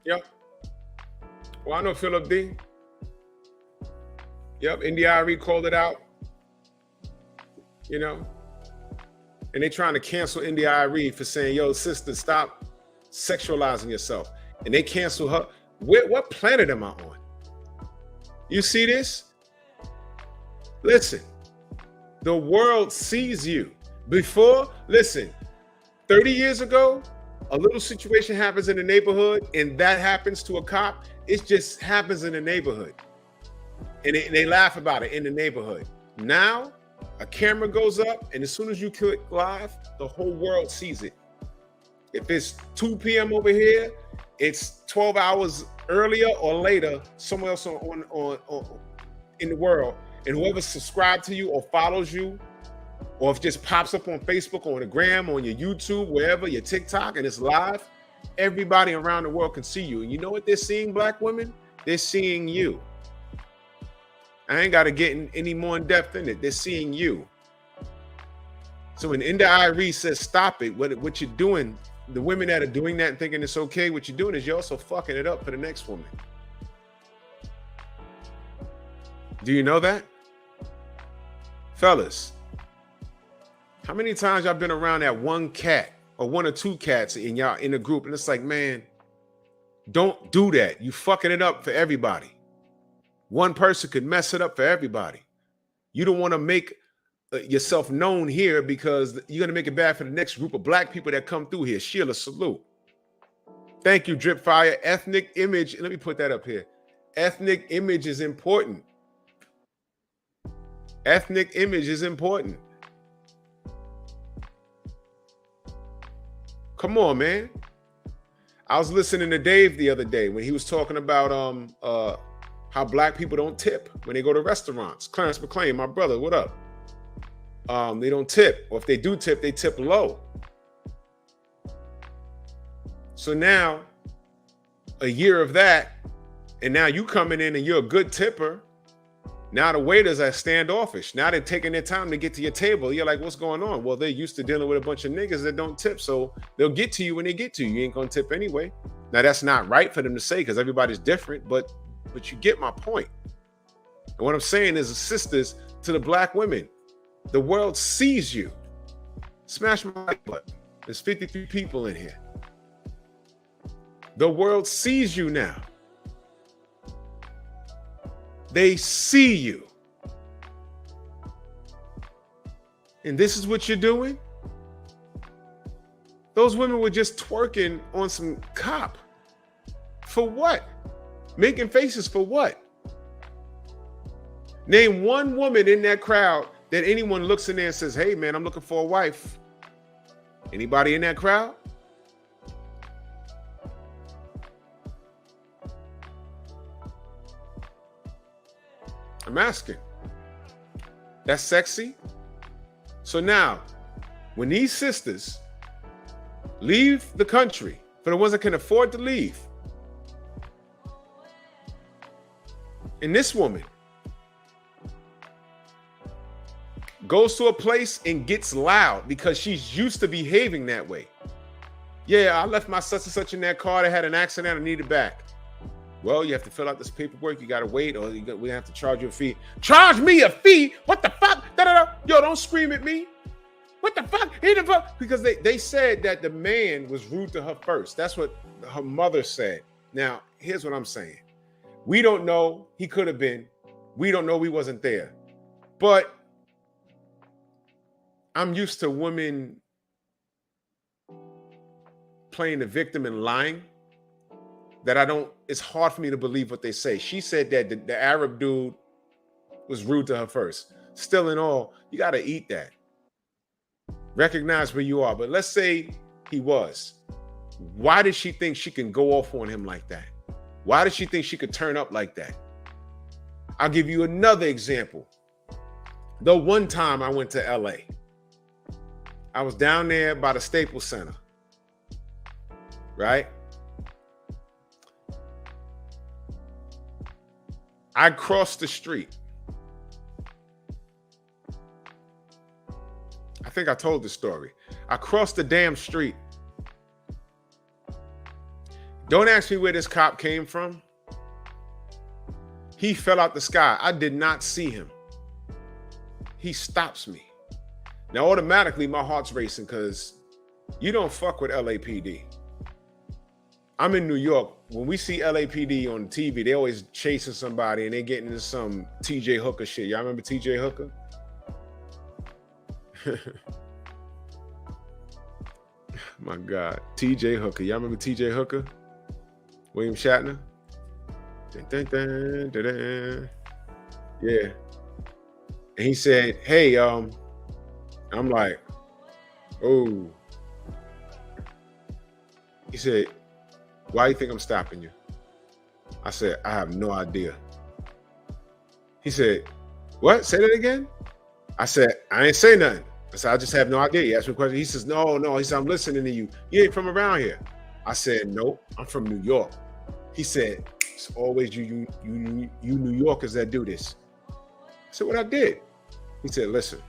S1: Yep. Well, I know Philip D. Yep, India.Arie called it out. You know? And they trying to cancel India.Arie for saying, yo, sister, stop sexualizing yourself. And they cancel her. What planet am I on? You see this? Listen, the world sees you. Before, listen, 30 years ago, a little situation happens in the neighborhood and that happens to a cop. It just happens in the neighborhood. And they laugh about it in the neighborhood. Now, a camera goes up and as soon as you click live, the whole world sees it. If it's 2 p.m. over here, it's 12 hours earlier or later, somewhere else in the world. And whoever subscribed to you or follows you, or if it just pops up on Facebook, or on the gram, on your YouTube, wherever, your TikTok, and it's live, everybody around the world can see you. And you know what they're seeing, black women? They're seeing you. I ain't got to get any more in depth in it. They're seeing you. So when India.Arie says stop it, what you're doing, the women that are doing that and thinking it's okay, what you're doing is you're also fucking it up for the next woman. Do you know that? Fellas, how many times y'all been around that one cat or one or two cats in y'all in a group and it's like, man, don't do that. You fucking it up for everybody. One person could mess it up for everybody. You don't want to make yourself known here because you're going to make it bad for the next group of black people that come through here. Sheila, salute. Thank you, Drip Fire. Ethnic image. Let me put that up here. Ethnic image is important. Ethnic image is important. Come on, man. I was listening to Dave the other day when he was talking about how black people don't tip when they go to restaurants. Clarence McClain, my brother, what up? They don't tip, or if they do tip, they tip low. So now, a year of that, and now you coming in and you're a good tipper. Now the waiters are standoffish. Now they're taking their time to get to your table. You're like, what's going on? Well, they're used to dealing with a bunch of niggas that don't tip, so they'll get to you when they get to you. You ain't gonna tip anyway. Now that's not right for them to say because everybody's different, but you get my point. And what I'm saying is, sisters, to the black women, the world sees you. Smash my like button. There's 53 people in here. The world sees you now. They see you. And this is what you're doing? Those women were just twerking on some cop. For what? Making faces for what? Name one woman in that crowd that anyone looks in there and says, hey man, I'm looking for a wife. Anybody in that crowd? I'm asking. That's sexy? So now, when these sisters leave the country, for the ones that can afford to leave, and this woman goes to a place and gets loud because she's used to behaving that way. Yeah, I left my such and such in that car that had an accident, I need it back. Well, you have to fill out this paperwork. You got to wait, or we have to charge you a fee. Charge me a fee? What the fuck? Da-da-da. Yo, don't scream at me. What the fuck? He the fuck? Because they said that the man was rude to her first. That's what her mother said. Now, here's what I'm saying. We don't know. He could have been. We don't know. We wasn't there. But I'm used to women playing the victim and lying that it's hard for me to believe what they say. She said that the Arab dude was rude to her first. Still in all, you got to eat that. Recognize where you are. But let's say he was. Why did she think she can go off on him like that? Why did she think she could turn up like that? I'll give you another example. The one time I went to LA, I was down there by the Staples Center, right? I crossed the street. I think I told the story. I crossed the damn street. Don't ask me where this cop came from. He fell out the sky. I did not see him. He stops me. Now, automatically, my heart's racing because you don't fuck with LAPD. I'm in New York. When we see LAPD on TV, they always chasing somebody and they getting into some TJ Hooker shit. Y'all remember TJ Hooker? My God. TJ Hooker. Y'all remember TJ Hooker? William Shatner? Dun, dun, dun, dun, dun. Yeah. And he said, hey, I'm like, oh. He said, why do you think I'm stopping you? I said, I have no idea. He said, what? Say that again? I said, I ain't say nothing. I said, I just have no idea. He asked me a question. He says, no. He said, I'm listening to you. You ain't from around here. I said, nope, I'm from New York. He said, it's always you New Yorkers that do this. I said, what I did? He said, listen,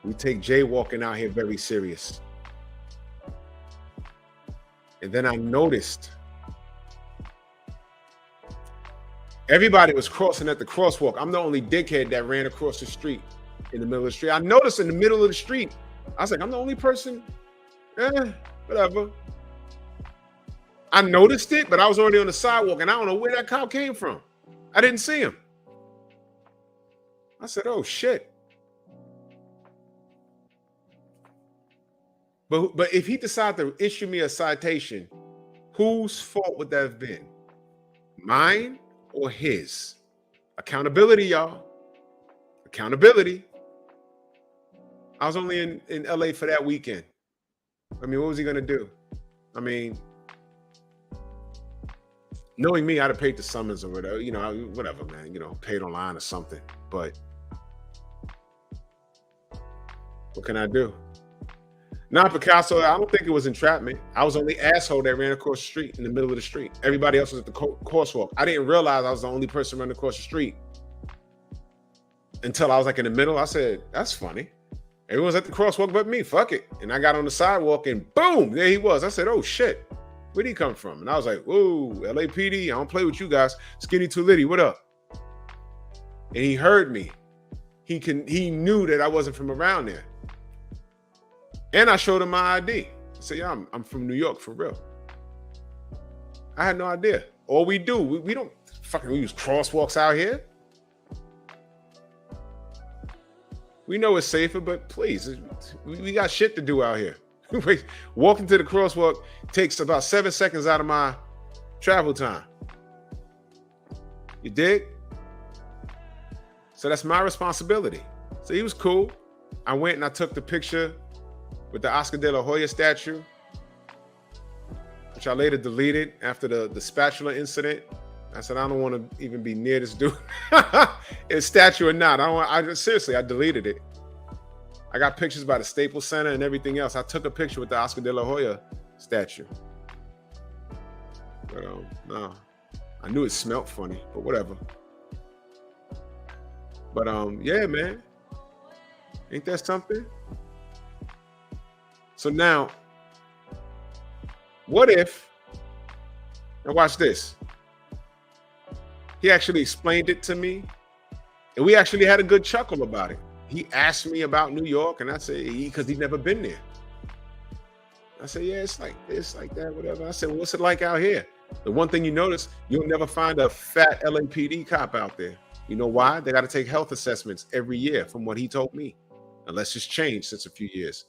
S1: we take jaywalking out here very serious. And then I noticed everybody was crossing at the crosswalk. I'm the only dickhead that ran across the street in the middle of the street. I noticed in the middle of the street, I was like, I'm the only person, whatever. I noticed it, but I was already on the sidewalk and I don't know where that cop came from. I didn't see him. I said, oh shit. But if he decided to issue me a citation, whose fault would that have been? Mine or his? Accountability, y'all. Accountability. I was only in LA for that weekend. I mean, what was he gonna do? I mean, knowing me, I'd have paid the summons or whatever, whatever, man, paid online or something. But what can I do? Nah, Picasso, I don't think it was entrapment. I was the only asshole that ran across the street in the middle of the street. Everybody else was at the crosswalk. I didn't realize I was the only person running across the street until I was like in the middle. I said, that's funny. Everyone's at the crosswalk but me. Fuck it. And I got on the sidewalk and boom, there he was. I said, oh shit, where'd he come from? And I was like, whoa, LAPD, I don't play with you guys. Skinny Tulity, what up? And he heard me. He knew that I wasn't from around there. And I showed him my ID. I said, yeah, I'm from New York for real. I had no idea. All we do, we don't fucking use crosswalks out here. We know it's safer, but please, we got shit to do out here. Walking to the crosswalk takes about 7 seconds out of my travel time. You dig? So that's my responsibility. So he was cool. I went and I took the picture with the Oscar de la Hoya statue, which I later deleted after the spatula incident. I said, I don't want to even be near this dude. It's statue or not. Seriously, I deleted it. I got pictures by the Staples Center and everything else. I took a picture with the Oscar de la Hoya statue. But no, I knew it smelled funny, but whatever. But yeah, man. Ain't that something? So now, what if, now watch this. He actually explained it to me, and we actually had a good chuckle about it. he asked me about New York, and I said, because he'd never been there. I said, yeah, it's like that, whatever. I said, well, what's it like out here? The one thing you notice, you'll never find a fat LAPD cop out there. You know why? They got to take health assessments every year, from what he told me, unless it's changed since a few years.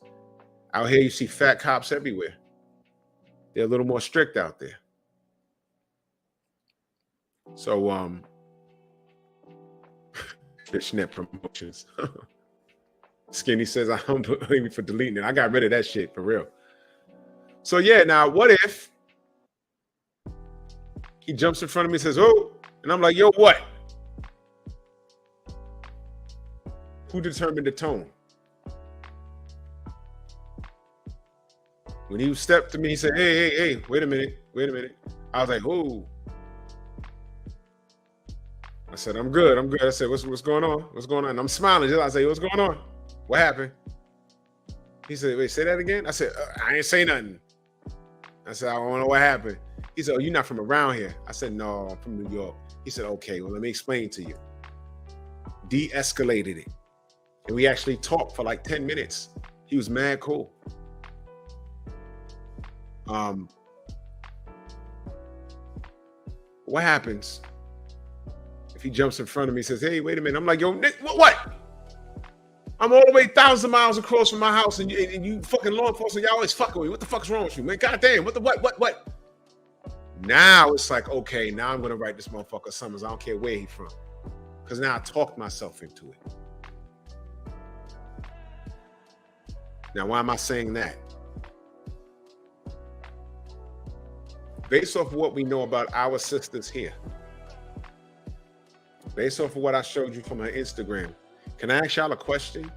S1: Out here, you see fat cops everywhere. They're a little more strict out there. So, Fishnet Promotions. Skinny says, I don't blame you for deleting it. I got rid of that shit for real. So yeah, now what if he jumps in front of me and says, oh, and I'm like, yo, what? Who determined the tone? When he stepped to me, he said, hey, wait a minute. I was like, oh. I said, I'm good. I said, what's going on? What's going on? And I'm smiling. I say, what's going on? What happened? He said, wait, say that again? I said, I ain't say nothing. I said, I don't know what happened. He said, oh, you're not from around here. I said, no, I'm from New York. He said, okay, well, let me explain to you. De-escalated it. And we actually talked for like 10 minutes. He was mad cool. What happens if he jumps in front of me and says, hey, wait a minute. I'm like, yo, Nick, what? I'm all the way 1,000 miles across from my house, and you fucking law enforcement, y'all always fucking with me. What the fuck's wrong with you, man? Goddamn, what? Now it's like, okay, now I'm gonna write this motherfucker summons. I don't care where he's from, because now I talked myself into it. Now, why am I saying that? Based off of what we know about our sisters here, based off of what I showed you from her Instagram, can I ask y'all a question?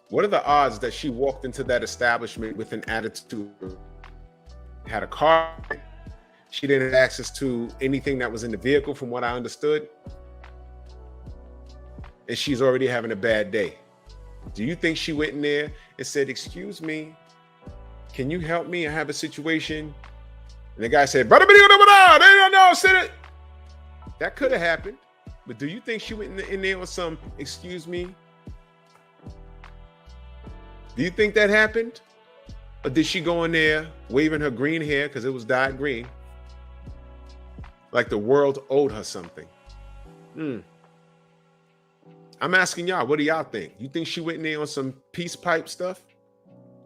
S1: What are the odds that she walked into that establishment with an attitude, had a car, she didn't have access to anything that was in the vehicle from what I understood, and she's already having a bad day? Do you think she went in there and said, excuse me, can you help me? I have a situation. And the guy said, brother, they don't know, sit it. That could have happened. But do you think she went in there with some, excuse me? Do you think that happened? Or did she go in there waving her green hair because it was dyed green? Like the world owed her something. I'm asking y'all, what do y'all think? You think she went in there on some peace pipe stuff?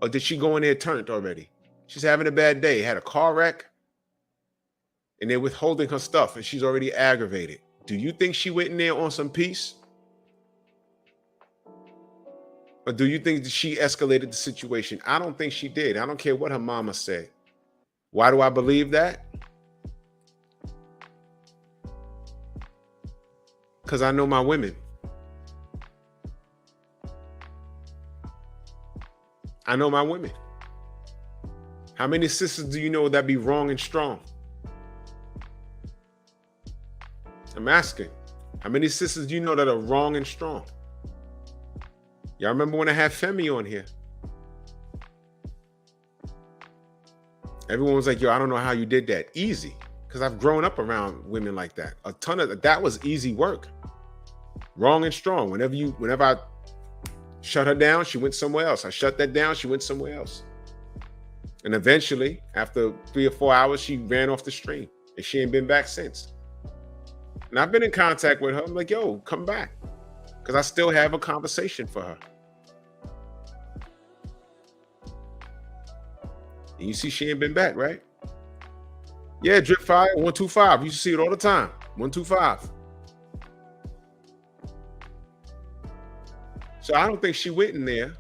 S1: Or did she go in there turned already? She's having a bad day, had a car wreck, and they're withholding her stuff, and she's already aggravated. Do you think she went in there on some peace? Or do you think that she escalated the situation? I don't think she did. I don't care what her mama said. Why do I believe that? Because I know my women. I know my women. How many sisters do you know that be wrong and strong? I'm asking. How many sisters do you know that are wrong and strong? Y'all remember when I had Femi on here? Everyone was like, yo, I don't know how you did that. Easy. Because I've grown up around women like that. A ton of that was easy work. Wrong and strong. Whenever I shut her down, she went somewhere else. I shut that down, she went somewhere else. And eventually, after 3 or 4 hours, she ran off the stream. And she ain't been back since. And I've been in contact with her. I'm like, yo, come back. Because I still have a conversation for her. And you see she ain't been back, right? Yeah, Drip Fire, 125. You see it all the time. 125. So I don't think she went in there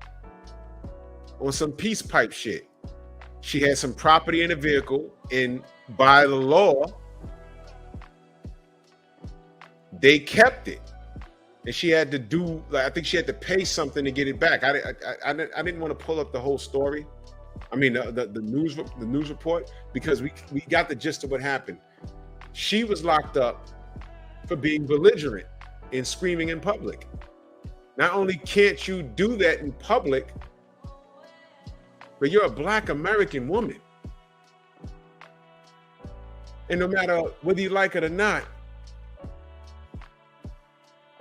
S1: on some peace pipe shit. She had some property in a vehicle, and by the law, they kept it. And she had to do, like, I think she had to pay something to get it back. I didn't want to pull up the whole story. I mean, the news report, because we got the gist of what happened. She was locked up for being belligerent and screaming in public. Not only can't you do that in public, but you're a Black American woman. And no matter whether you like it or not,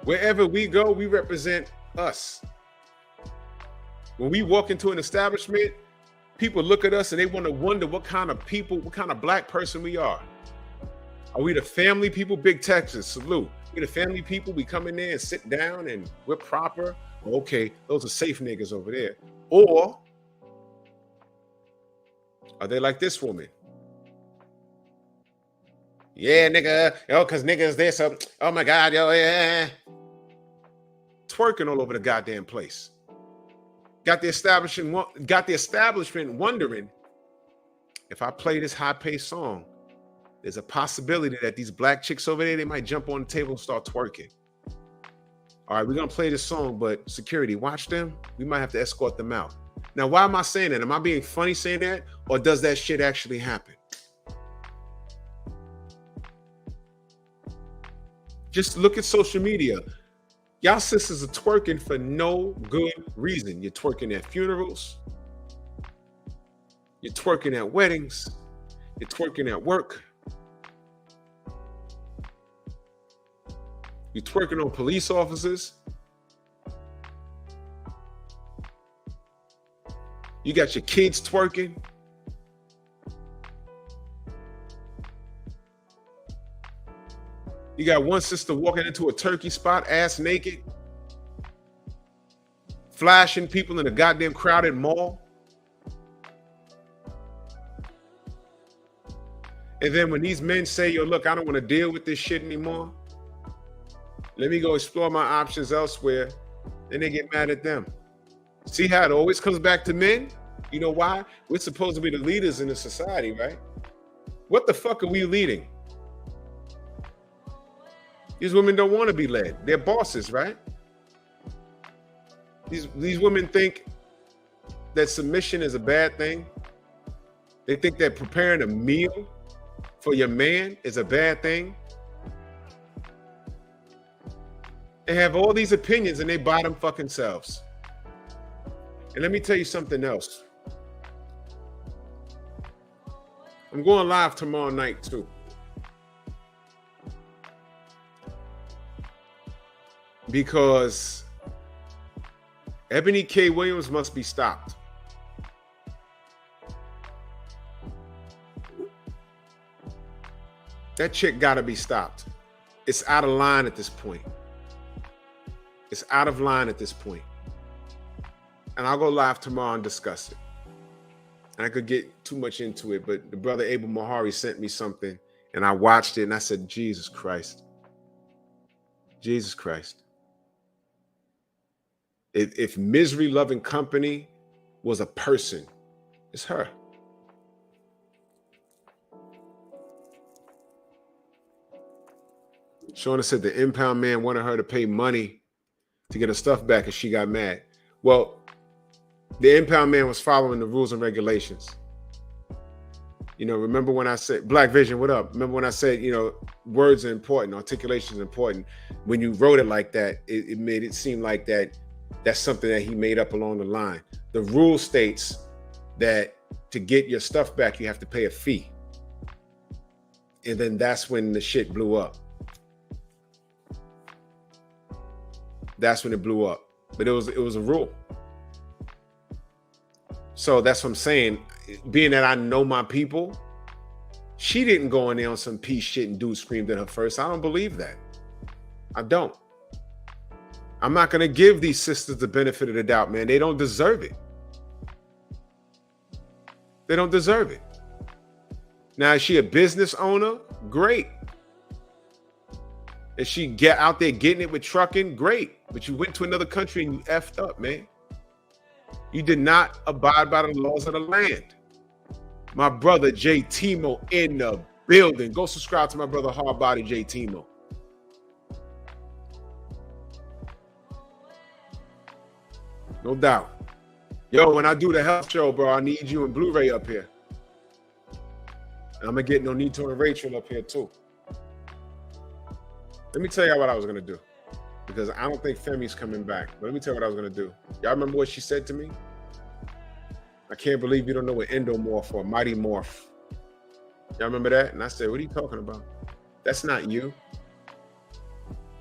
S1: Wherever we go, we represent us. When we walk into an establishment, people look at us and they want to wonder what kind of people, what kind of black person we are. Are we the family people? Big Texas, salute. We the family people, we come in there and sit down and we're proper. Okay, those are safe niggas over there. Or are they like this woman? Yeah, nigga, yo, cause niggas this, oh my God, yo, yeah. Twerking all over the goddamn place. Got the establishment wondering, if I play this high-paced song, there's a possibility that these black chicks over there, they might jump on the table and start twerking. All right, we're gonna play this song, but security, watch them. We might have to escort them out. Now, why am I saying that? Am I being funny saying that? Or does that shit actually happen? Just look at social media. Y'all sisters are twerking for no good reason. You're twerking at funerals. You're twerking at weddings. You're twerking at work. You're twerking on police officers. You got your kids twerking. You got one sister walking into a turkey spot, ass naked, flashing people in a goddamn crowded mall. And then when these men say, yo, look, I don't want to deal with this shit anymore. Let me go explore my options elsewhere. Then they get mad at them. See how it always comes back to men? You know why? We're supposed to be the leaders in the society, right? What the fuck are we leading? These women don't want to be led. They're bosses, right? These women think that submission is a bad thing. They think that preparing a meal for your man is a bad thing. They have all these opinions and they bottom fucking selves. And let me tell you something else. I'm going live tomorrow night too. Because Ebony K. Williams must be stopped. That chick gotta be stopped. It's out of line at this point. It's out of line at this point. And I'll go live tomorrow and discuss it. And I could get too much into it, but the brother Abel Mahari sent me something and I watched it and I said, Jesus Christ. Jesus Christ. If misery loving company was a person, it's her. Shauna said the impound man wanted her to pay money to get her stuff back and she got mad. Well, the impound man was following the rules and regulations. You know, remember when I said, Black Vision, what up? Remember when I said, you know, words are important, articulation is important. When you wrote it like that, it made it seem like that's something that he made up along the line. The rule states that to get your stuff back, you have to pay a fee. And then that's when the shit blew up. That's when it blew up. But it was a rule. So that's what I'm saying. Being that I know my people, she didn't go in there on some peace shit and dude screamed at her first. I don't believe that. I don't. I'm not going to give these sisters the benefit of the doubt, man. They don't deserve it. They don't deserve it. Now, is she a business owner? Great. Is she get out there getting it with trucking? Great. But you went to another country and you effed up, man. You did not abide by the laws of the land. My brother J. Timo in the building. Go subscribe to my brother Hardbody J. Timo. No doubt. Yo, when I do the health show, bro, I need you and Blu-ray up here. And I'm going to get Nonito and Rachel up here too. Let me tell y'all what I was going to do. Because I don't think Femi's coming back. But let me tell you what I was going to do. Y'all remember what she said to me? I can't believe you don't know what endomorph or mighty morph. Y'all remember that? And I said, what are you talking about? That's not you.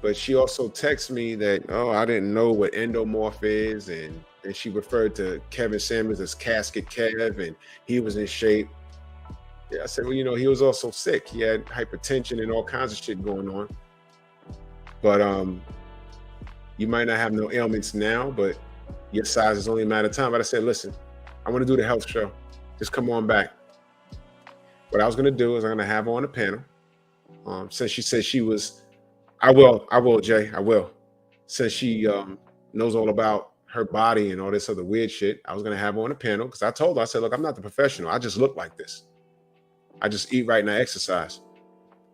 S1: But she also texted me that, oh, I didn't know what endomorph is, and she referred to Kevin Samuels as Casket Kev, and he was in shape. Yeah, I said, well, he was also sick. He had hypertension and all kinds of shit going on. But you might not have no ailments now, but your size is only a matter of time. But I said, listen, I want to do the health show. Just come on back. What I was going to do is I'm going to have her on the panel. Since she said she was, I will, Jay, I will. Since she knows all about her body and all this other weird shit, I was going to have her on the panel because I told her, I said, look, I'm not the professional. I just look like this. I just eat right and I exercise.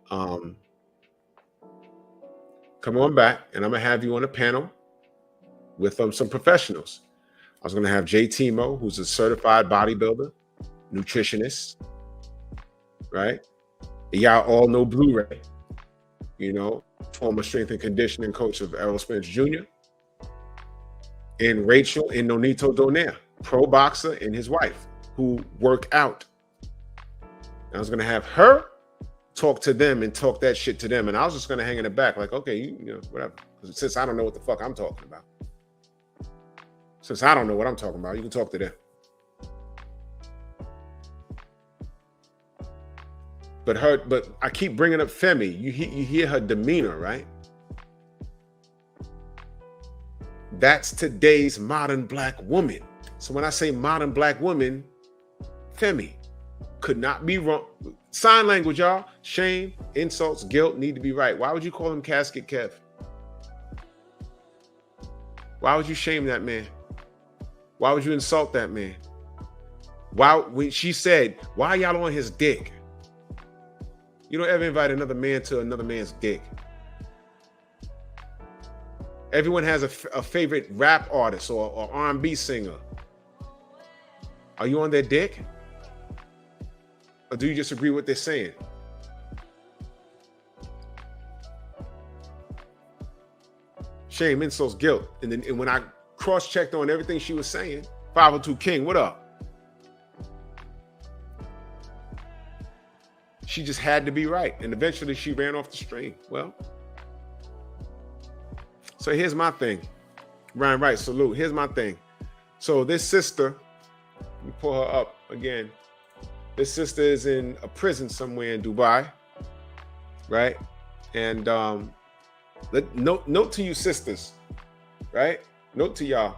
S1: Come on back, and I'm going to have you on a panel with some professionals. I was going to have Jay Timo, who's a certified bodybuilder, nutritionist, right? Y'all all know Blu-ray, former strength and conditioning coach of Errol Spence Jr., and Rachel and Nonito Donaire, pro boxer, and his wife, who work out. I was going to have her talk to them and talk that shit to them. And I was just going to hang in the back like, okay, whatever. Since I don't know what the fuck I'm talking about. Since I don't know what I'm talking about, you can talk to them. But I keep bringing up Femi. You hear her demeanor, right? That's today's modern black woman. So when I say modern black woman, Femi could not be wrong. Sign language, y'all. Shame, insults, guilt need to be right. Why would you call him Casket Kev? Why would you shame that man? Why would you insult that man? When she said, why y'all on his dick? You don't ever invite another man to another man's dick. Everyone has a favorite rap artist or R&B singer. Are you on their dick? Or do you just agree with what they're saying? Shame, insults, guilt. And when I cross-checked on everything she was saying, 502 King, what up? She just had to be right. And eventually she ran off the stream. Well, so here's my thing. Ryan Wright, salute. Here's my thing. So this sister, let me pull her up again. This sister is in a prison somewhere in Dubai, right? And note to you sisters, right? Note to y'all.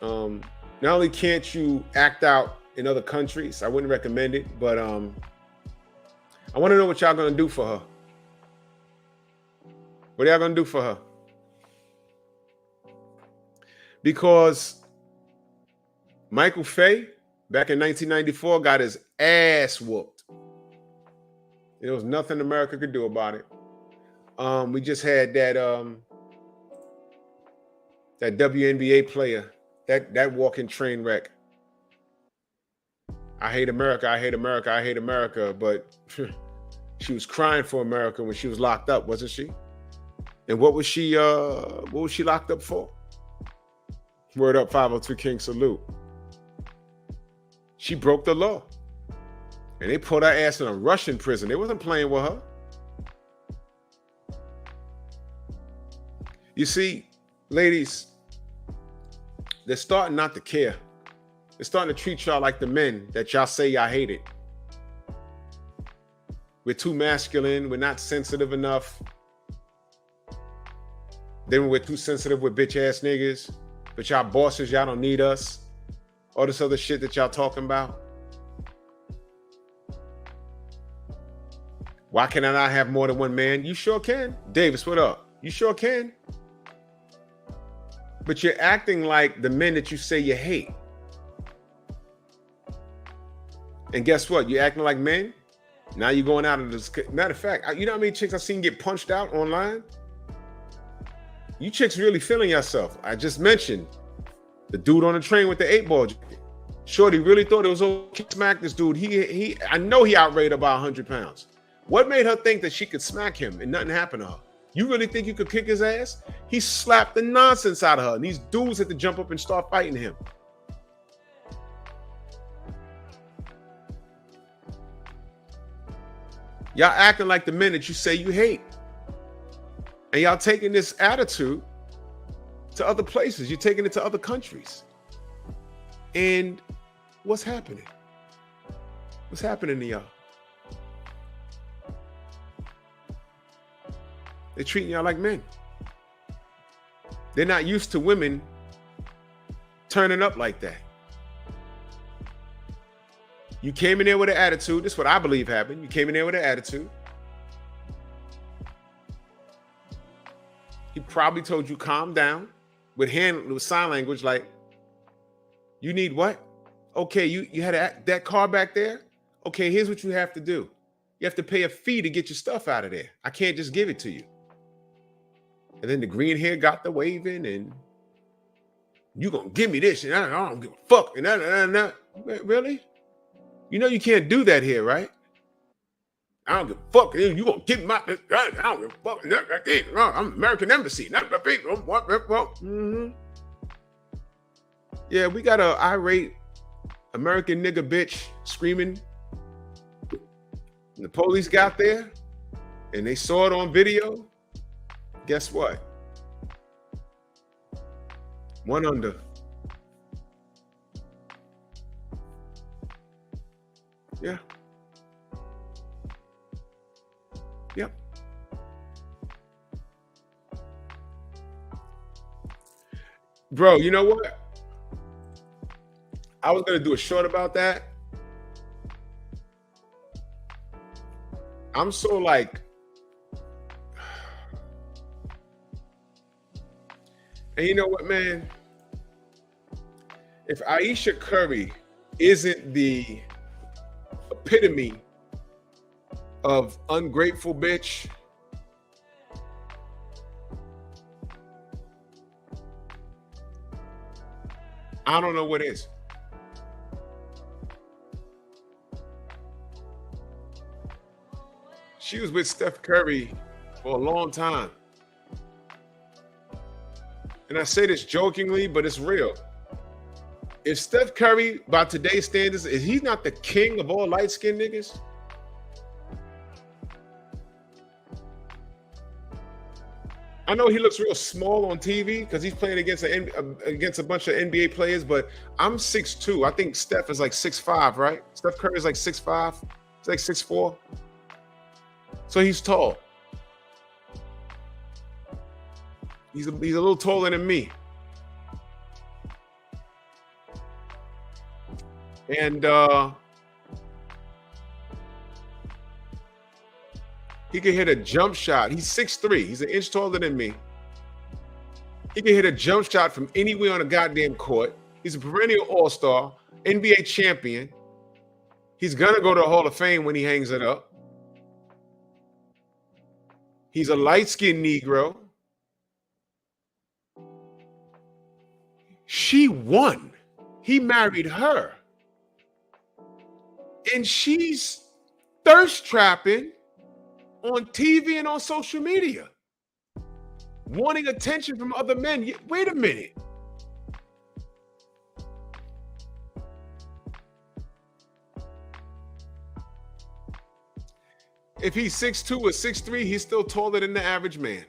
S1: Not only can't you act out in other countries, I wouldn't recommend it, but I want to know what y'all gonna do for her. What are y'all gonna do for her? Because Michael Fay, back in 1994, got his ass whooped. There was nothing America could do about it. We just had that WNBA player, that walking train wreck. I hate America, I hate America, I hate America, but she was crying for America when she was locked up, wasn't she? And what was she locked up for? Word up, 502 King, salute. She broke the law. And they put her ass in a Russian prison. They wasn't playing with her. You see, ladies, they're starting not to care. They're starting to treat y'all like the men that y'all say y'all hated. We're too masculine. We're not sensitive enough. Then we're too sensitive with bitch ass niggas. But y'all bosses, y'all don't need us. All this other shit that y'all talking about. Why can I not have more than one man? You sure can. Davis, what up? You sure can. But you're acting like the men that you say you hate. And guess what? You're acting like men. Now you're going out of this. Matter of fact, you know how many chicks I've seen get punched out online? You chicks really feeling yourself. I just mentioned the dude on the train with the 8-ball jacket. Shorty really thought it was okay to smack this dude. I know he outweighed about 100 pounds. What made her think that she could smack him and nothing happened to her? You really think you could kick his ass? He slapped the nonsense out of her. And these dudes had to jump up and start fighting him. Y'all acting like the men that you say you hate. And y'all taking this attitude to other places. You're taking it to other countries. And what's happening? What's happening to y'all? They're treating y'all like men. They're not used to women turning up like that. You came in there with an attitude. This is what I believe happened. You came in there with an attitude. He probably told you calm down with sign language, like, you need what? Okay, you had that car back there? Okay, here's what you have to do. You have to pay a fee to get your stuff out of there. I can't just give it to you. And then the green hair got the waving, and you gonna give me this, and I don't give a fuck. And really? You know you can't do that here, right? I don't give a fuck. You gonna give my? I don't give a fuck. I'm American Embassy. Mm-hmm. Yeah, we got a irate American nigga bitch screaming. And the police got there, and they saw it on video. Guess what? One under. Yeah. Yep. Bro, you know what? I was going to do a short about that. I'm so like, and you know what, man? If Aisha Curry isn't the epitome of ungrateful bitch, I don't know what is. She was with Steph Curry for a long time. And I say this jokingly, but it's real. If Steph Curry, by today's standards, is he not the king of all light-skinned niggas? I know he looks real small on TV because he's playing against a bunch of NBA players, but I'm 6'2". I think Steph is like 6'5", right? Steph Curry is like 6'5". He's like 6'4". So he's tall. He's a little taller than me. And he can hit a jump shot. He's 6'3". He's an inch taller than me. He can hit a jump shot from anywhere on a goddamn court. He's a perennial all-star, NBA champion. He's gonna go to the Hall of Fame when he hangs it up. He's a light-skinned Negro. She won. He married her. And she's thirst trapping on TV and on social media, wanting attention from other men. Wait a minute. If he's 6'2" or 6'3", he's still taller than the average man.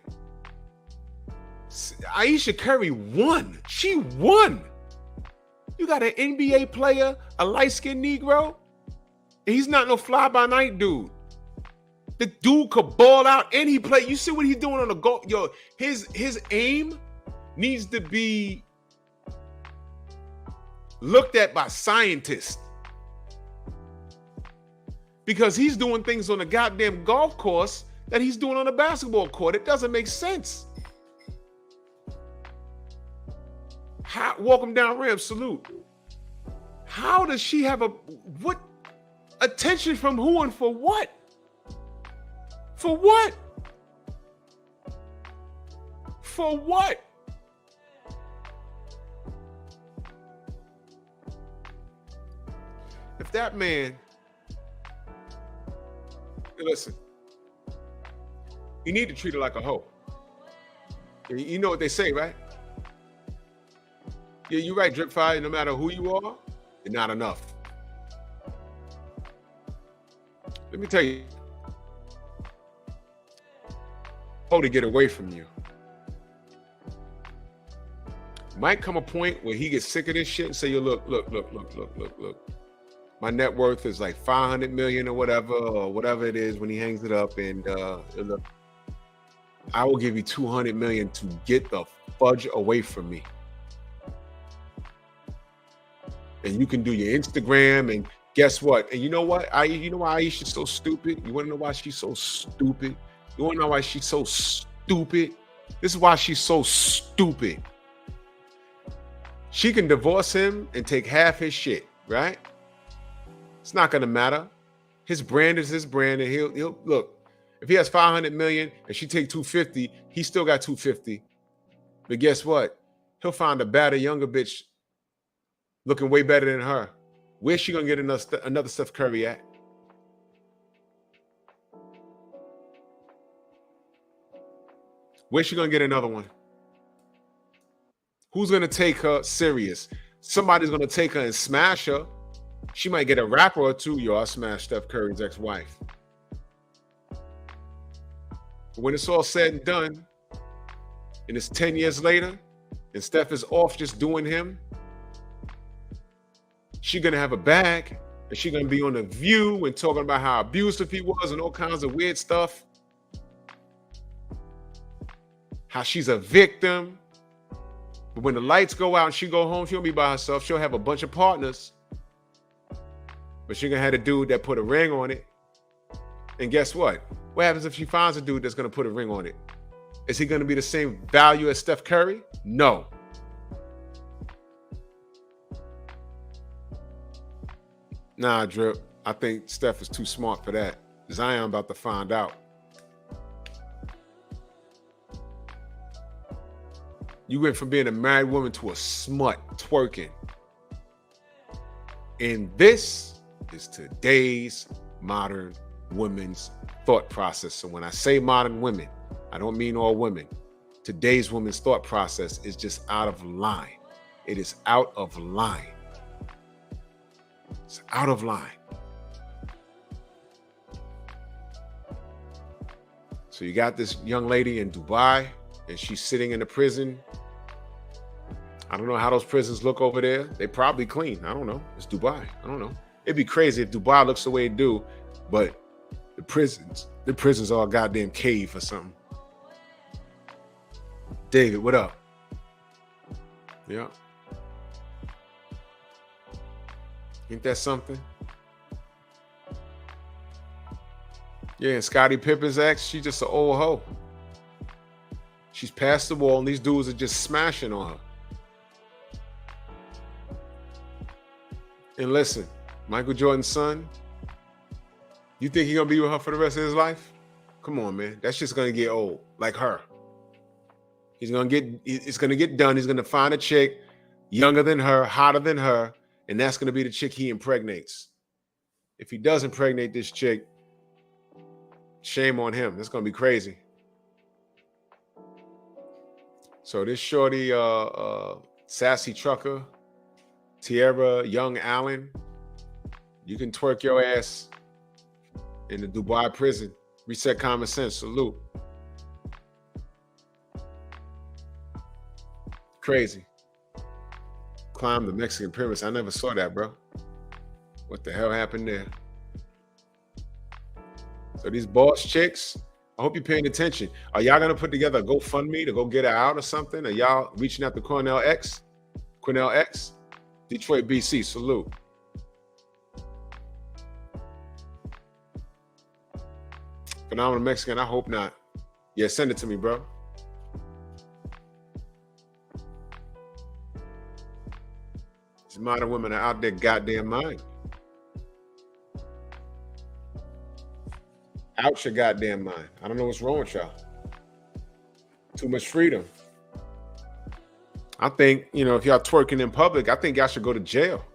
S1: Aisha Curry won. She won. You got an NBA player, a light-skinned Negro, and he's not no fly-by-night dude. The dude could ball out and he play. You see what he's doing on the goal? Yo, his aim needs to be looked at by scientists. Because he's doing things on a goddamn golf course that he's doing on a basketball court. It doesn't make sense. Walk him down ramp, salute. How does she have what attention from who and for what? For what? For what? If that man, listen, you need to treat her like a hoe. You know what they say, right? Yeah, you're right, Drip Fire. No matter who you are, you're not enough. Let me tell you. to get away from you. Might come a point where he gets sick of this shit and say, yo, look. My net worth is like 500 million or whatever it is when he hangs it up. And look, I will give you 200 million to get the fudge away from me. And you can do your Instagram, and guess what? And you know what? You know why Aisha's so stupid? You want to know why she's so stupid? You want to know why she's so stupid? This is why she's so stupid. She can divorce him and take half his shit, right? It's not going to matter. His brand is his brand, and he'll look. If he has 500 million and she take 250, he still got 250. But guess what? He'll find a better, younger bitch looking way better than her. Where's she going to get another Steph Curry at? Where's she going to get another one? Who's going to take her serious? Somebody's going to take her and smash her. She might get a rapper or two. Yo, I smashed Steph Curry's ex-wife. But when it's all said and done, and it's 10 years later, and Steph is off just doing him, she's going to have a bag, and she's going to be on The View and talking about how abusive he was and all kinds of weird stuff. How she's a victim. But when the lights go out and she go home, she'll be by herself. She'll have a bunch of partners. But she's going to have a dude that put a ring on it. And guess what? What happens if she finds a dude that's going to put a ring on it? Is he going to be the same value as Steph Curry? No. Nah, Drip. I think Steph is too smart for that. Zion about to find out. You went from being a married woman to a smut twerking. And this is today's modern women's thought process. So when I say modern women, I don't mean all women. Today's women's thought process is just out of line. It is out of line. It's out of line. So you got this young lady in Dubai, and she's sitting in a prison. I don't know how those prisons look over there. They probably clean. I don't know. It's Dubai. I don't know. It'd be crazy if Dubai looks the way it do, but the prisons are a goddamn cave or something. David, what up? Yeah. Ain't that something? Yeah, and Scottie Pippen's ex, she's just an old hoe. She's past the wall, and these dudes are just smashing on her. And listen, Michael Jordan's son, you think he's going to be with her for the rest of his life? Come on, man. That's just going to get old, like her. It's going to get done. He's going to find a chick younger than her, hotter than her, and that's going to be the chick he impregnates. If he does impregnate this chick, shame on him. That's going to be crazy. So this shorty, sassy trucker, Tierra, young Allen, you can twerk your ass in the Dubai prison. Reset common sense. Salute. Crazy. Climb the Mexican pyramids. I never saw that, bro. What the hell happened there? So these boss chicks, I hope you're paying attention. Are y'all going to put together a GoFundMe to go get her out or something? Are y'all reaching out to Cornell X? Detroit, BC, salute. Phenomenal Mexican, I hope not. Yeah, send it to me, bro. These modern women are out there goddamn mind. Out your goddamn mind. I don't know what's wrong with y'all. Too much freedom. I think, if y'all twerking in public, I think y'all should go to jail.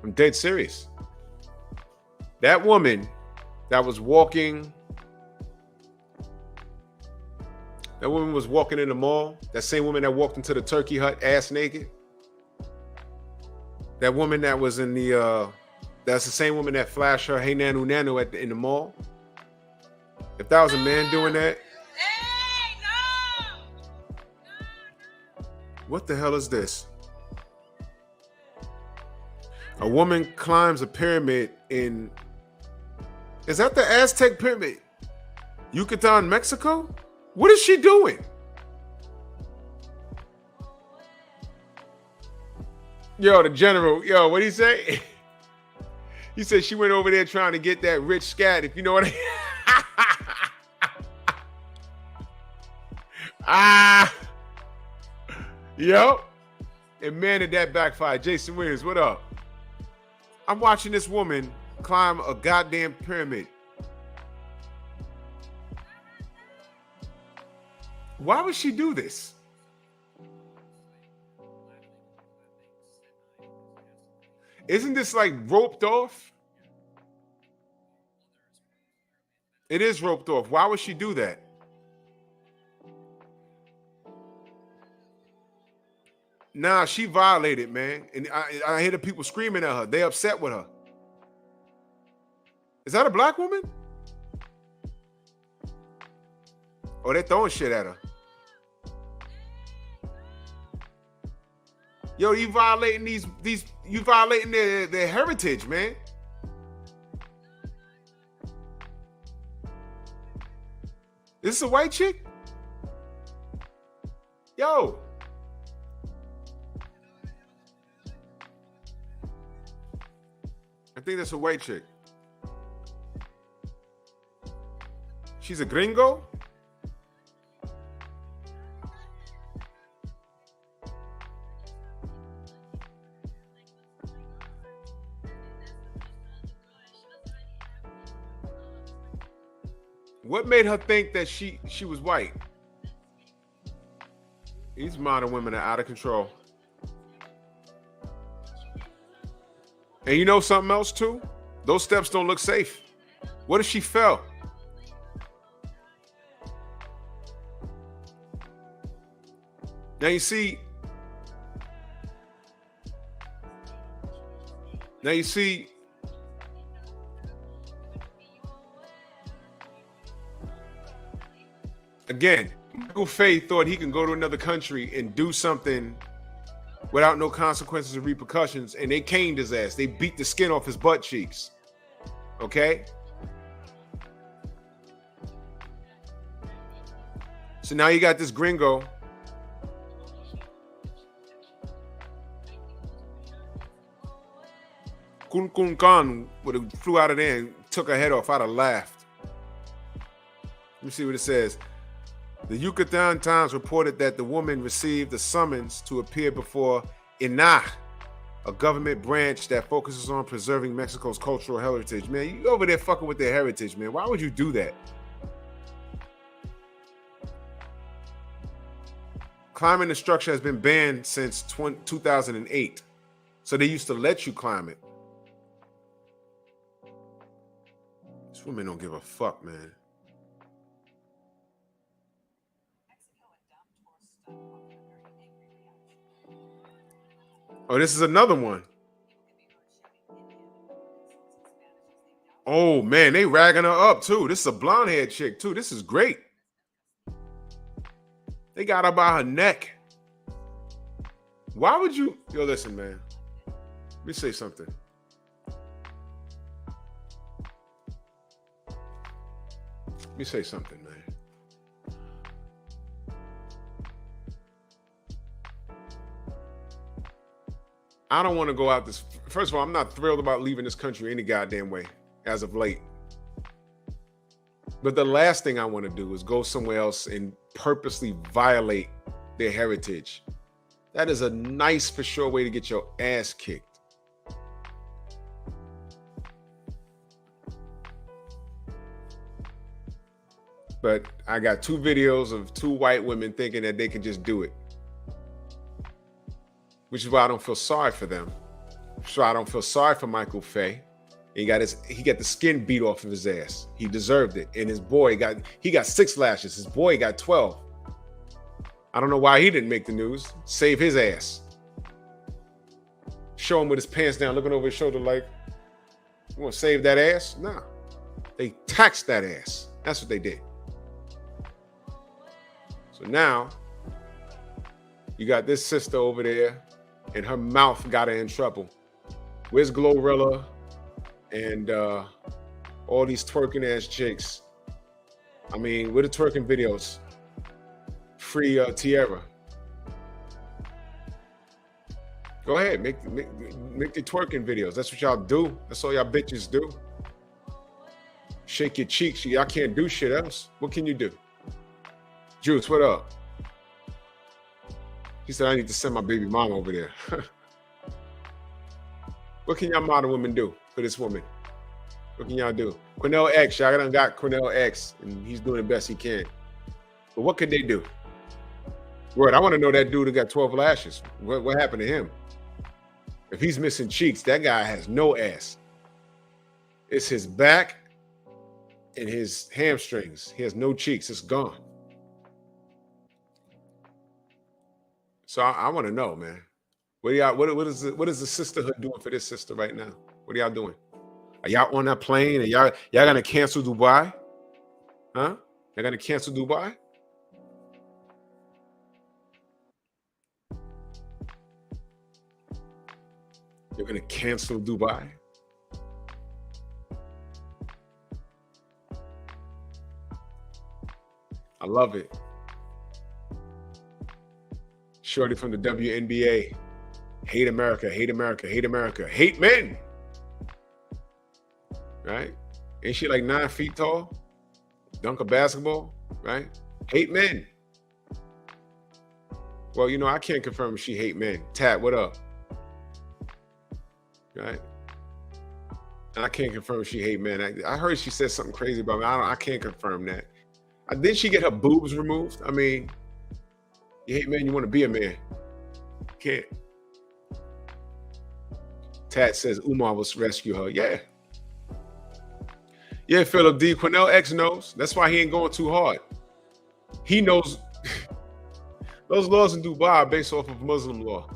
S1: I'm dead serious. That woman that was walking, in the mall, that same woman that walked into the turkey hut ass naked, that woman that was in the, that's the same woman that flashed her hey nanu nanu in the mall. If that was a man doing that, What the hell is this? A woman climbs a pyramid in... Is that the Aztec pyramid? Yucatan, Mexico? What is she doing? Yo, the general, yo, what'd he say? He said she went over there trying to get that rich scat, if you know what I Yo. And man, did that backfire. Jason Williams, what up? I'm watching this woman climb a goddamn pyramid. Why would she do this? Isn't this like roped off? It is roped off. Why would she do that? Nah, she violated, man. And I hear the people screaming at her. They upset with her. Is that a black woman? Oh, they're throwing shit at her. Yo, you violating you violating their heritage, man. Is this a white chick? Yo. I think that's a white chick. She's a gringo? What made her think that she was white? These modern women are out of control. And you know something else too? Those steps don't look safe. What if she fell? Now you see, again, Michael Faye thought he can go to another country and do something without no consequences or repercussions, and they caned his ass. They beat the skin off his butt cheeks. Okay? So now you got this gringo. Kun Kun Khan would have flew out of there and took her head off. I'd have laughed. Let me see what it says. The Yucatan Times reported that the woman received a summons to appear before INAH, a government branch that focuses on preserving Mexico's cultural heritage. Man, you over there fucking with their heritage, man. Why would you do that? Climbing the structure has been banned since 2008. So they used to let you climb it. These women don't give a fuck, man. Oh, this is another one. Oh, man, they ragging her up, too. This is a blonde-haired chick, too. This is great. They got her by her neck. Why would you... Yo, listen, man. Let me say something. Let me say something, man. I don't want to go out this... First of all, I'm not thrilled about leaving this country any goddamn way as of late. But the last thing I want to do is go somewhere else and purposely violate their heritage. That is a nice, for sure way to get your ass kicked. But I got 2 videos of 2 white women thinking that they can just do it. Which is why I don't feel sorry for them. So I don't feel sorry for Michael Faye. He got the skin beat off of his ass. He deserved it. And his boy got 6 lashes. His boy got 12. I don't know why he didn't make the news. Save his ass. Show him with his pants down, looking over his shoulder like, you want to save that ass? Nah. They taxed that ass. That's what they did. So now, You got this sister over there, and her mouth got her in trouble. Where's Glorilla and all these twerking ass chicks? I mean, where the twerking videos? Free Tierra. Go ahead, make the twerking videos. That's what y'all do. That's all y'all bitches do. Shake your cheeks. Y'all can't do shit else. What can you do? Juice, what up? He said, I need to send my baby mom over there. What can y'all modern women do for this woman? What can y'all do? Cornell X, y'all done got Cornell X, and he's doing the best he can. But what could they do? Word, I want to know that dude who got 12 lashes. What happened to him? If he's missing cheeks, that guy has no ass. It's his back and his hamstrings. He has no cheeks. It's gone. So I want to know, man. What is the sisterhood doing for this sister right now? What are y'all doing? Are y'all on that plane? Are y'all gonna cancel Dubai? Huh? They're gonna cancel Dubai? You're gonna cancel Dubai? I love it. Shorty from the WNBA. Hate America, hate America, hate America, hate men. Right? Ain't she like 9 feet tall? Dunk a basketball, right? Hate men. Well, you know, I can't confirm she hate men. Tat, what up? Right? And I can't confirm she hate men. I heard she said something crazy about me. I can't confirm that. Did she get her boobs removed? I mean, you hate men, you want to be a man. Can't. Tat says Umar will rescue her. Yeah. Yeah, Philip D. Cornell X knows. That's why he ain't going too hard. He knows those laws in Dubai are based off of Muslim law.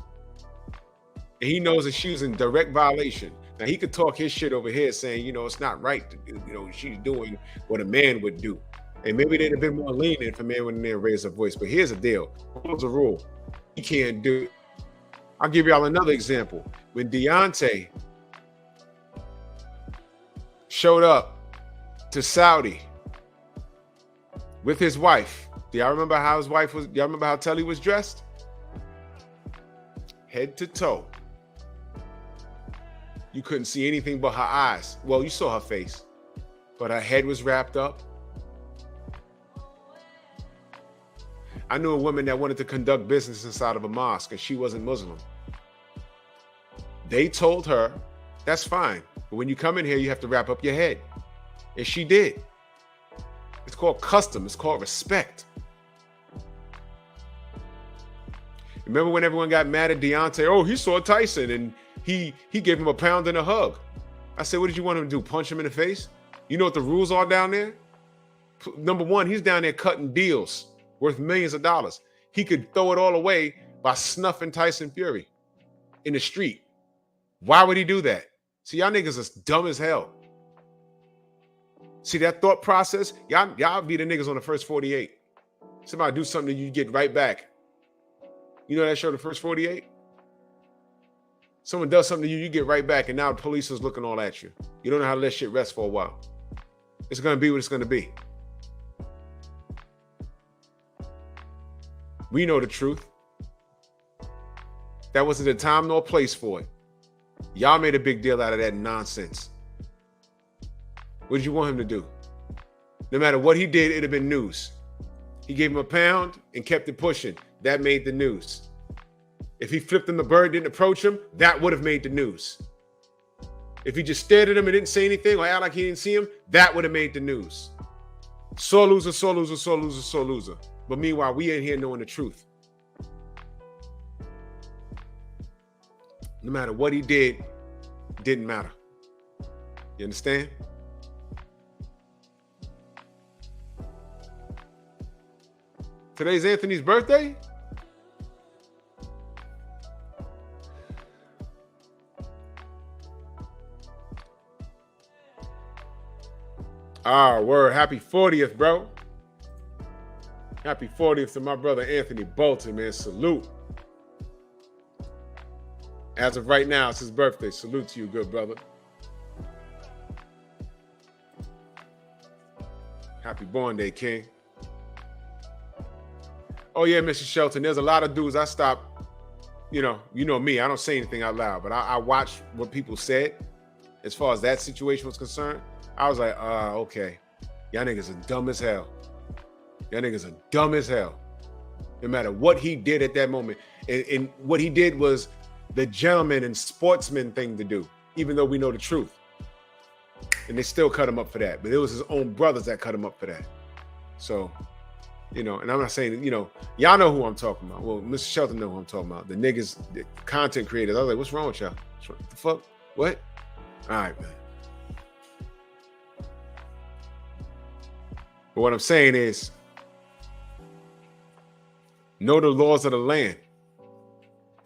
S1: And he knows that she was in direct violation. Now, he could talk his shit over here saying, you know, it's not right. You know, she's doing what a man would do. And maybe they'd have been more lenient if a man went in there and raised a voice. But here's the deal. Rule's a rule. He can't do it. I'll give y'all another example. When Deontay showed up to Saudi with his wife, do y'all remember how his wife was? Do y'all remember how Telly was dressed? Head to toe. You couldn't see anything but her eyes. Well, you saw her face, but her head was wrapped up. I knew a woman that wanted to conduct business inside of a mosque and she wasn't Muslim. They told her, that's fine. But when you come in here, you have to wrap up your head. And she did. It's called custom. It's called respect. Remember when everyone got mad at Deontay? Oh, he saw Tyson and he gave him a pound and a hug. I said, what did you want him to do? Punch him in the face? You know what the rules are down there? Number one, he's down there cutting deals worth millions of dollars. He could throw it all away by snuffing Tyson Fury in the street. Why would he do that? See, y'all niggas is dumb as hell. See that thought process? Y'all be the niggas on the first 48. Somebody do something, you get right back. You know that show, The First 48? Someone does something to you, you get right back, and now the police is looking all at you. You don't know how to let shit rest for a while. It's gonna be what it's gonna be. We know the truth. That wasn't the time nor place for it. Y'all made a big deal out of that nonsense. What did you want him to do? No matter what he did, it'd have been news. He gave him a pound and kept it pushing. That made the news. If he flipped him the bird, didn't approach him, that would have made the news. If he just stared at him and didn't say anything or act like he didn't see him, that would have made the news. Sore loser, sore loser, sore loser, sore loser. But meanwhile, we ain't here knowing the truth. No matter what he did, didn't matter. You understand? Today's Anthony's birthday? Ah, word. Happy 40th, bro. Happy 40th to my brother Anthony Bolton, man. Salute. As of right now, it's his birthday. Salute to you, good brother. Happy born day, King. Oh yeah, Mr. Shelton. There's a lot of dudes I stopped. You know me. I don't say anything out loud, but I watched what people said as far as that situation was concerned. I was like, okay, y'all niggas are dumb as hell. Y'all niggas are dumb as hell. No matter what he did at that moment, and what he did was the gentleman and sportsman thing to do, even though we know the truth. And they still cut him up for that, but it was his own brothers that cut him up for that. So. And I'm not saying, y'all know who I'm talking about. Well, Mr. Shelton know who I'm talking about. The niggas, the content creators. I was like, what's wrong with y'all? What the fuck? What? All right, man. But what I'm saying is, know the laws of the land.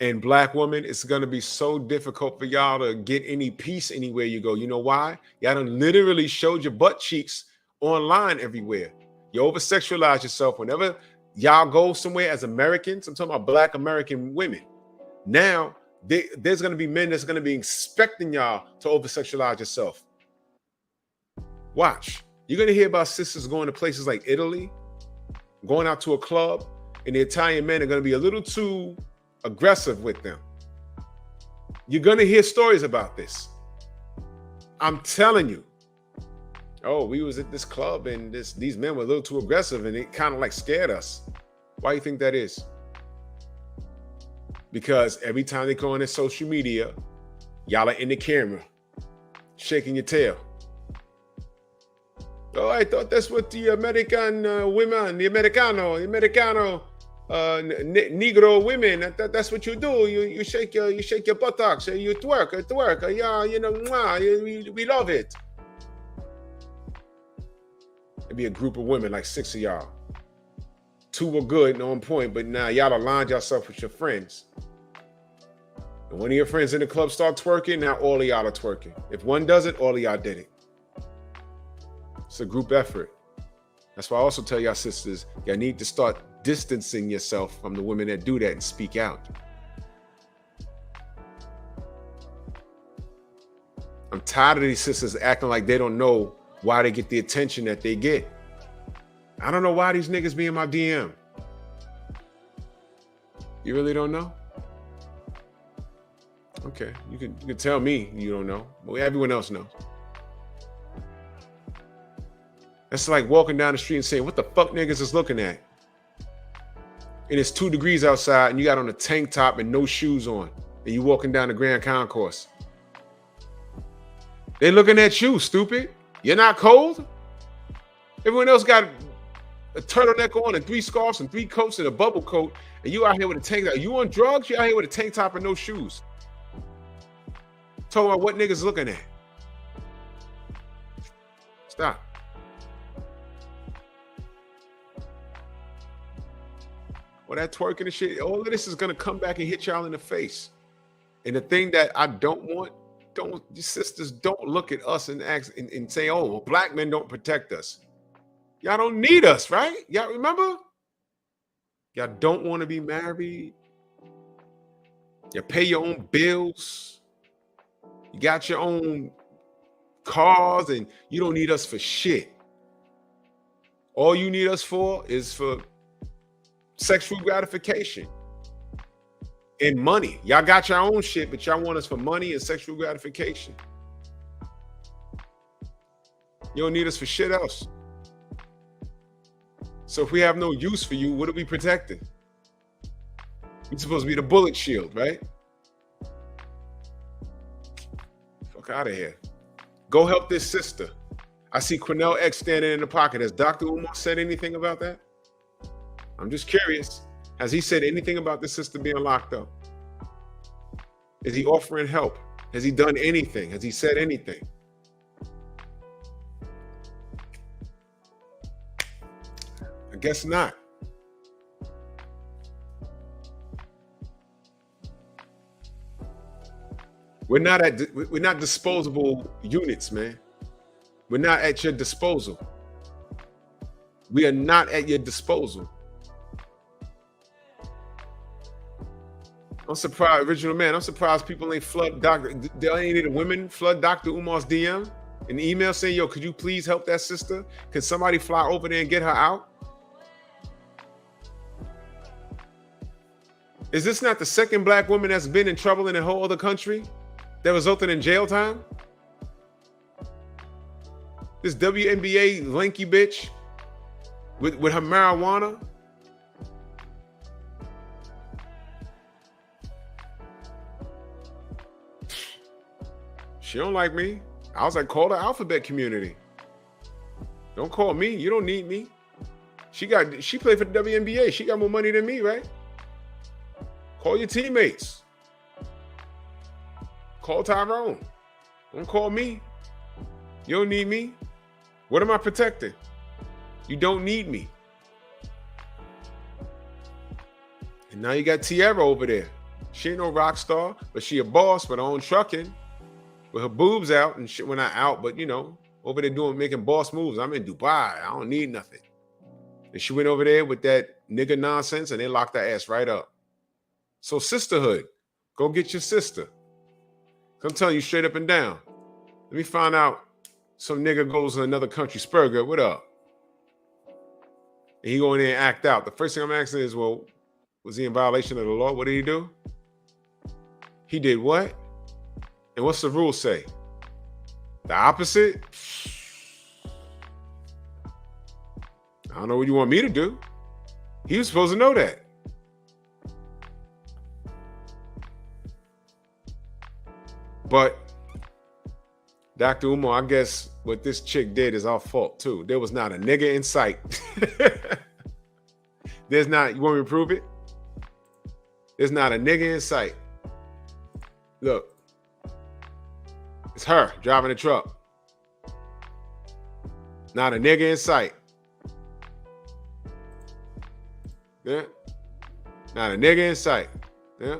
S1: And black women, it's going to be so difficult for y'all to get any peace anywhere you go. You know why? Y'all done literally showed your butt cheeks online everywhere. You over-sexualize yourself whenever y'all go somewhere as Americans. I'm talking about black American women. Now, there's going to be men that's going to be expecting y'all to over-sexualize yourself. Watch. You're going to hear about sisters going to places like Italy, going out to a club, and the Italian men are going to be a little too aggressive with them. You're going to hear stories about this. I'm telling you. Oh, we was at this club and these men were a little too aggressive and it kind of like scared us. Why do you think that is? Because every time they go on their social media, y'all are in the camera, shaking your tail. Oh, I thought that's what the American women, the Americano, Negro women, that's what you do. You shake your buttocks, you twerk, yeah, we love it. It'd be a group of women, like 6 of y'all. 2 were good and on point, but now y'all aligned yourself with your friends. And one of your friends in the club start twerking, now all of y'all are twerking. If one does it, all of y'all did it. It's a group effort. That's why I also tell y'all sisters, y'all need to start distancing yourself from the women that do that and speak out. I'm tired of these sisters acting like they don't know why they get the attention that they get. I don't know why these niggas be in my DM. You really don't know? Okay, you can tell me you don't know, but everyone else knows. That's like walking down the street and saying, what the fuck niggas is looking at? And it's 2 degrees outside and you got on a tank top and no shoes on, and you walking down the Grand Concourse. They looking at you, stupid. You're not cold? Everyone else got a turtleneck on and 3 scarves and 3 coats and a bubble coat, and you out here with a tank top. You on drugs? You out here with a tank top and no shoes. Talking about what niggas looking at. Stop. Well, that twerking and shit, all of this is gonna come back and hit y'all in the face. And the thing that I don't want, these sisters don't look at us and ask and say, oh, well, black men don't protect us. Y'all don't need us, right? Y'all remember? Y'all don't want to be married. You pay your own bills. You got your own cars and you don't need us for shit. All you need us for is for sexual gratification. And money. Y'all got your own shit, but y'all want us for money and sexual gratification. You don't need us for shit else. So if we have no use for you, what are we protecting? We're supposed to be the bullet shield, right? Fuck out of here. Go help this sister. I see Cornell X standing in the pocket. Has Dr. Umar said anything about that? I'm just curious. Has he said anything about this sister being locked up? Is he offering help? Has he done anything? Has he said anything? I guess not. We're not disposable units, man. We're not at your disposal. We are not at your disposal. I'm surprised, original man. I'm surprised people ain't flood Dr. There ain't any women flood Dr. Umar's DM an email saying, "Yo, could you please help that sister? Could somebody fly over there and get her out?" Is this not the second black woman that's been in trouble in a whole other country that resulted in jail time? This WNBA lanky bitch with her marijuana. She don't like me. I was like, call the alphabet community. Don't call me. You don't need me. She played for the WNBA. She got more money than me, right? Call your teammates. Call Tyrone. Don't call me. You don't need me. What am I protecting? You don't need me. And now you got Tierra over there. She ain't no rock star, but she a boss with her own trucking, with her boobs out and shit. When I out, but you know, over there making boss moves. I'm in Dubai. I don't need nothing. And she went over there with that nigga nonsense, and they locked her ass right up. So sisterhood, go get your sister. I'm telling you straight up and down. Let me find out some nigga goes to another country. Spurger, what up? And he go in there and act out. The first thing I'm asking is, well, was he in violation of the law? What did he do? He did what? And what's the rule say? The opposite? I don't know what you want me to do. He was supposed to know that. But Dr. Umar, I guess what this chick did is our fault too. There was not a nigga in sight. There's not, you want me to prove it? There's not a nigga in sight. Look, it's her driving the truck. Not a nigga in sight. Yeah. Not a nigga in sight. Yeah.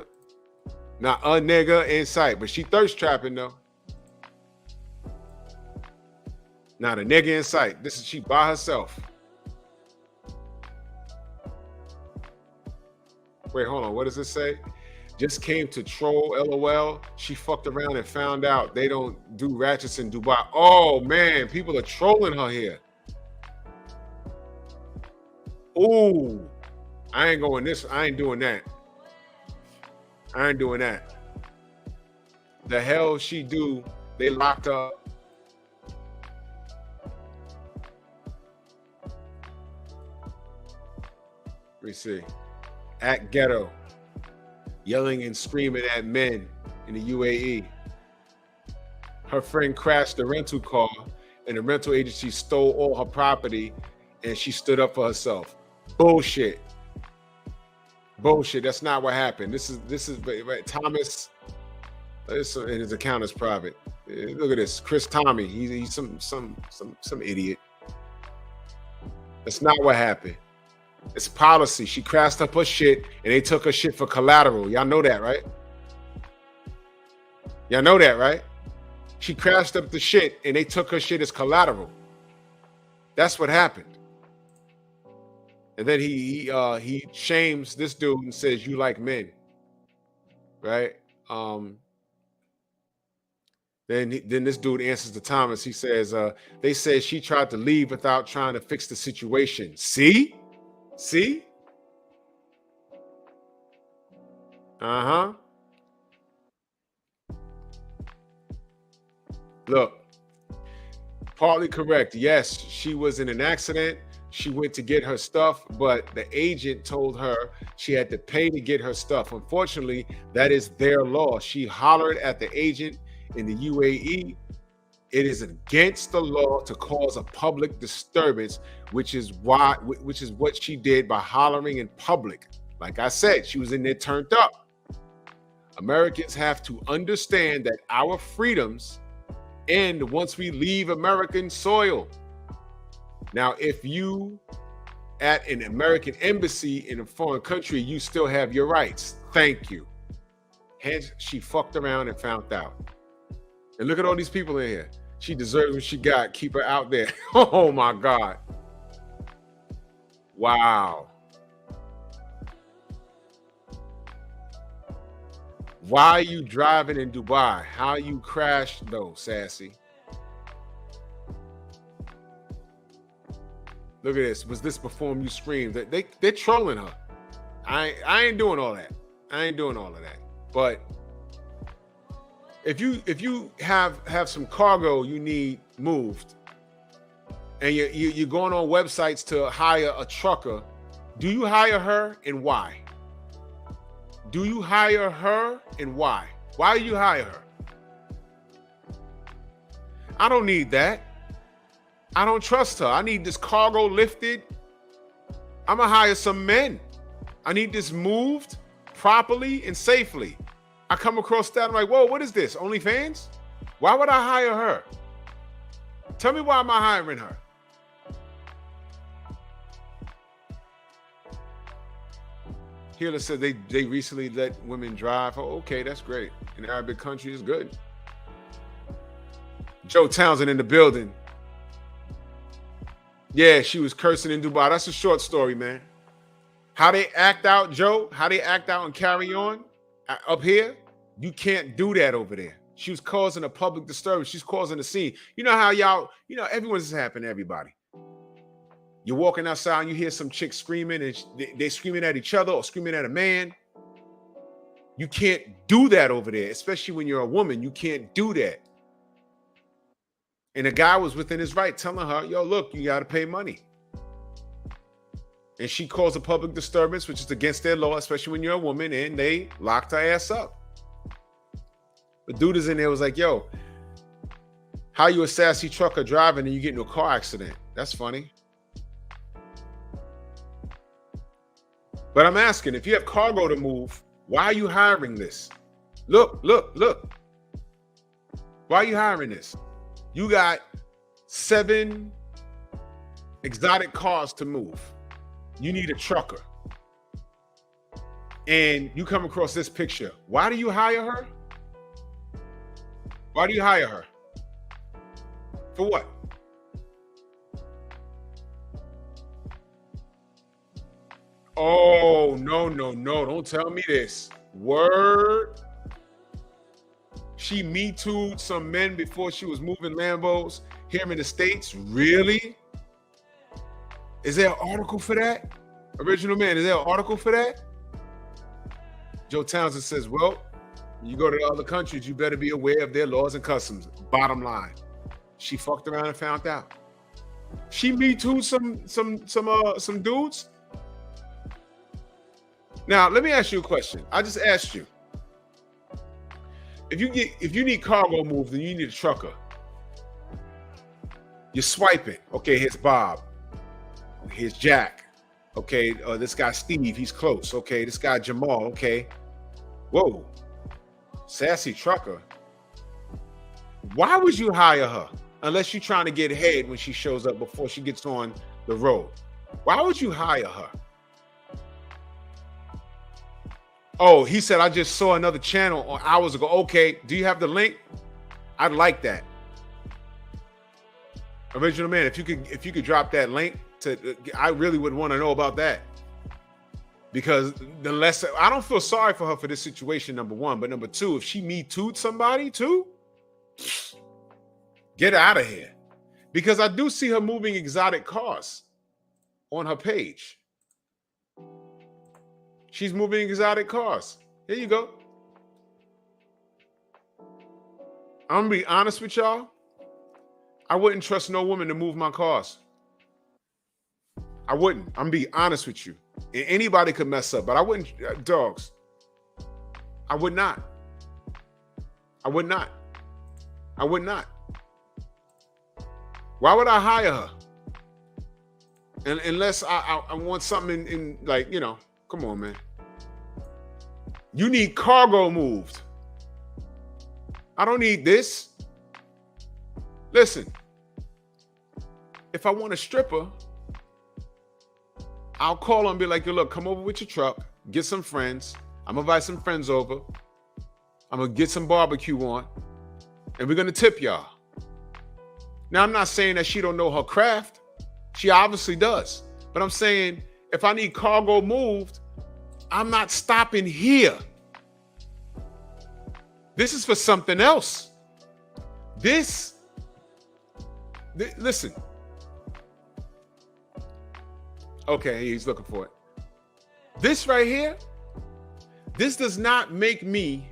S1: Not a nigga in sight, but she thirst trapping though. Not a nigga in sight. She by herself. Wait, hold on. What does it say? Just came to troll, LOL. She fucked around and found out they don't do ratchets in Dubai. Oh man, people are trolling her here. Ooh, I ain't going this. I ain't doing that. I ain't doing that. The hell she do? They locked her up. Let me see. At ghetto, yelling and screaming at men in the UAE. Her friend crashed the rental car and the rental agency stole all her property and she stood up for herself. Bullshit. Bullshit. That's not what happened. This is Thomas. And his account is private. Look at this. Chris Tommy. He's some idiot. That's not what happened. It's policy. She crashed up her shit and they took her shit for collateral. Y'all know that, right? Y'all know that, right? She crashed up the shit and they took her shit as collateral. That's what happened. And then he shames this dude and says, "You like men," right? Then this dude answers to Thomas. He says, "They said she tried to leave without trying to fix the situation." See? Uh-huh. Look, partly correct. Yes, she was in an accident. She went to get her stuff, but the agent told her she had to pay to get her stuff. Unfortunately, that is their law. She hollered at the agent in the UAE. It is against the law to cause a public disturbance, which is what she did by hollering in public. Like I said, she was in there turned up. Americans have to understand that our freedoms end once we leave American soil. Now, if you at an American embassy in a foreign country, you still have your rights. Thank you. Hence, she fucked around and found out. And look at all these people in here. She deserves what she got. Keep her out there. Oh my God. Wow. Why are you driving in Dubai? How you crashed though, Sassy? Look at this. Was this perform you screamed? They're trolling her. I ain't doing all that. I ain't doing all of that. But if you have some cargo you need moved, and you're going on websites to hire a trucker, do you hire her and why? Do you hire her and why? Why do you hire her? I don't need that. I don't trust her. I need this cargo lifted. I'm gonna hire some men. I need this moved properly and safely. I come across that, I'm like, whoa, what is this? OnlyFans? Why would I hire her? Tell me, why am I hiring her? Hila said they recently let women drive. Oh, okay, that's great. In Arabic country is good. Joe Townsend in the building. Yeah, she was cursing in Dubai. That's a short story, man. How they act out, Joe, how they act out and carry on up here, you can't do that over there. She was causing a public disturbance. She's causing a scene. You know how y'all, everyone's happening to everybody. You're walking outside and you hear some chick screaming and they're screaming at each other or screaming at a man. You can't do that over there, especially when you're a woman. You can't do that. And the guy was within his right telling her, yo, look, you got to pay money. And she caused a public disturbance, which is against their law, especially when you're a woman, and they locked her ass up. The dude is in there was like, yo, how you a sassy trucker driving and you get into a car accident? That's funny. But I'm asking, if you have cargo to move, why are you hiring this? Look. Why are you hiring this? You got 7 exotic cars to move. You need a trucker. And you come across this picture. Why do you hire her? Why do you hire her? For what? Oh, no. Don't tell me this. Word. She Me Too'd some men before she was moving Lambos here in the States. Really? Is there an article for that? Original Man, is there an article for that? Joe Townsend says, well, you go to other countries, you better be aware of their laws and customs. Bottom line. She fucked around and found out. She Me Too'd some dudes. Now, let me ask you a question. I just asked you. If you need cargo moved, then you need a trucker. You're swiping. Okay, here's Bob. Here's Jack. Okay, this guy Steve, he's close. Okay, this guy Jamal. Okay. Whoa. Sassy trucker. Why would you hire her? Unless you're trying to get head when she shows up before she gets on the road. Why would you hire her? Oh, he said, I just saw another channel hours ago. Okay, do you have the link? I'd like that. Original Man, if you could drop that link I really would want to know about that. Because the less, I don't feel sorry for her for this situation, number one. But number two, if she Me Too'd somebody too, get out of here. Because I do see her moving exotic cars on her page. She's moving exotic cars. Here you go. I'm gonna be honest with y'all. I wouldn't trust no woman to move my cars. I wouldn't. I'm gonna be honest with you. And anybody could mess up, but I wouldn't. Dogs. I would not. I would not. I would not. Why would I hire her? And unless I want something in like, come on, man. You need cargo moved. I don't need this. Listen, if I want a stripper, I'll call her and be like, yo, look, come over with your truck, get some friends. I'm gonna invite some friends over. I'm gonna get some barbecue on, and we're gonna tip y'all. Now, I'm not saying that she don't know her craft. She obviously does. But I'm saying if I need cargo moved, I'm not stopping here. This is for something else. Listen. Okay, he's looking for it. This right here, this does not make me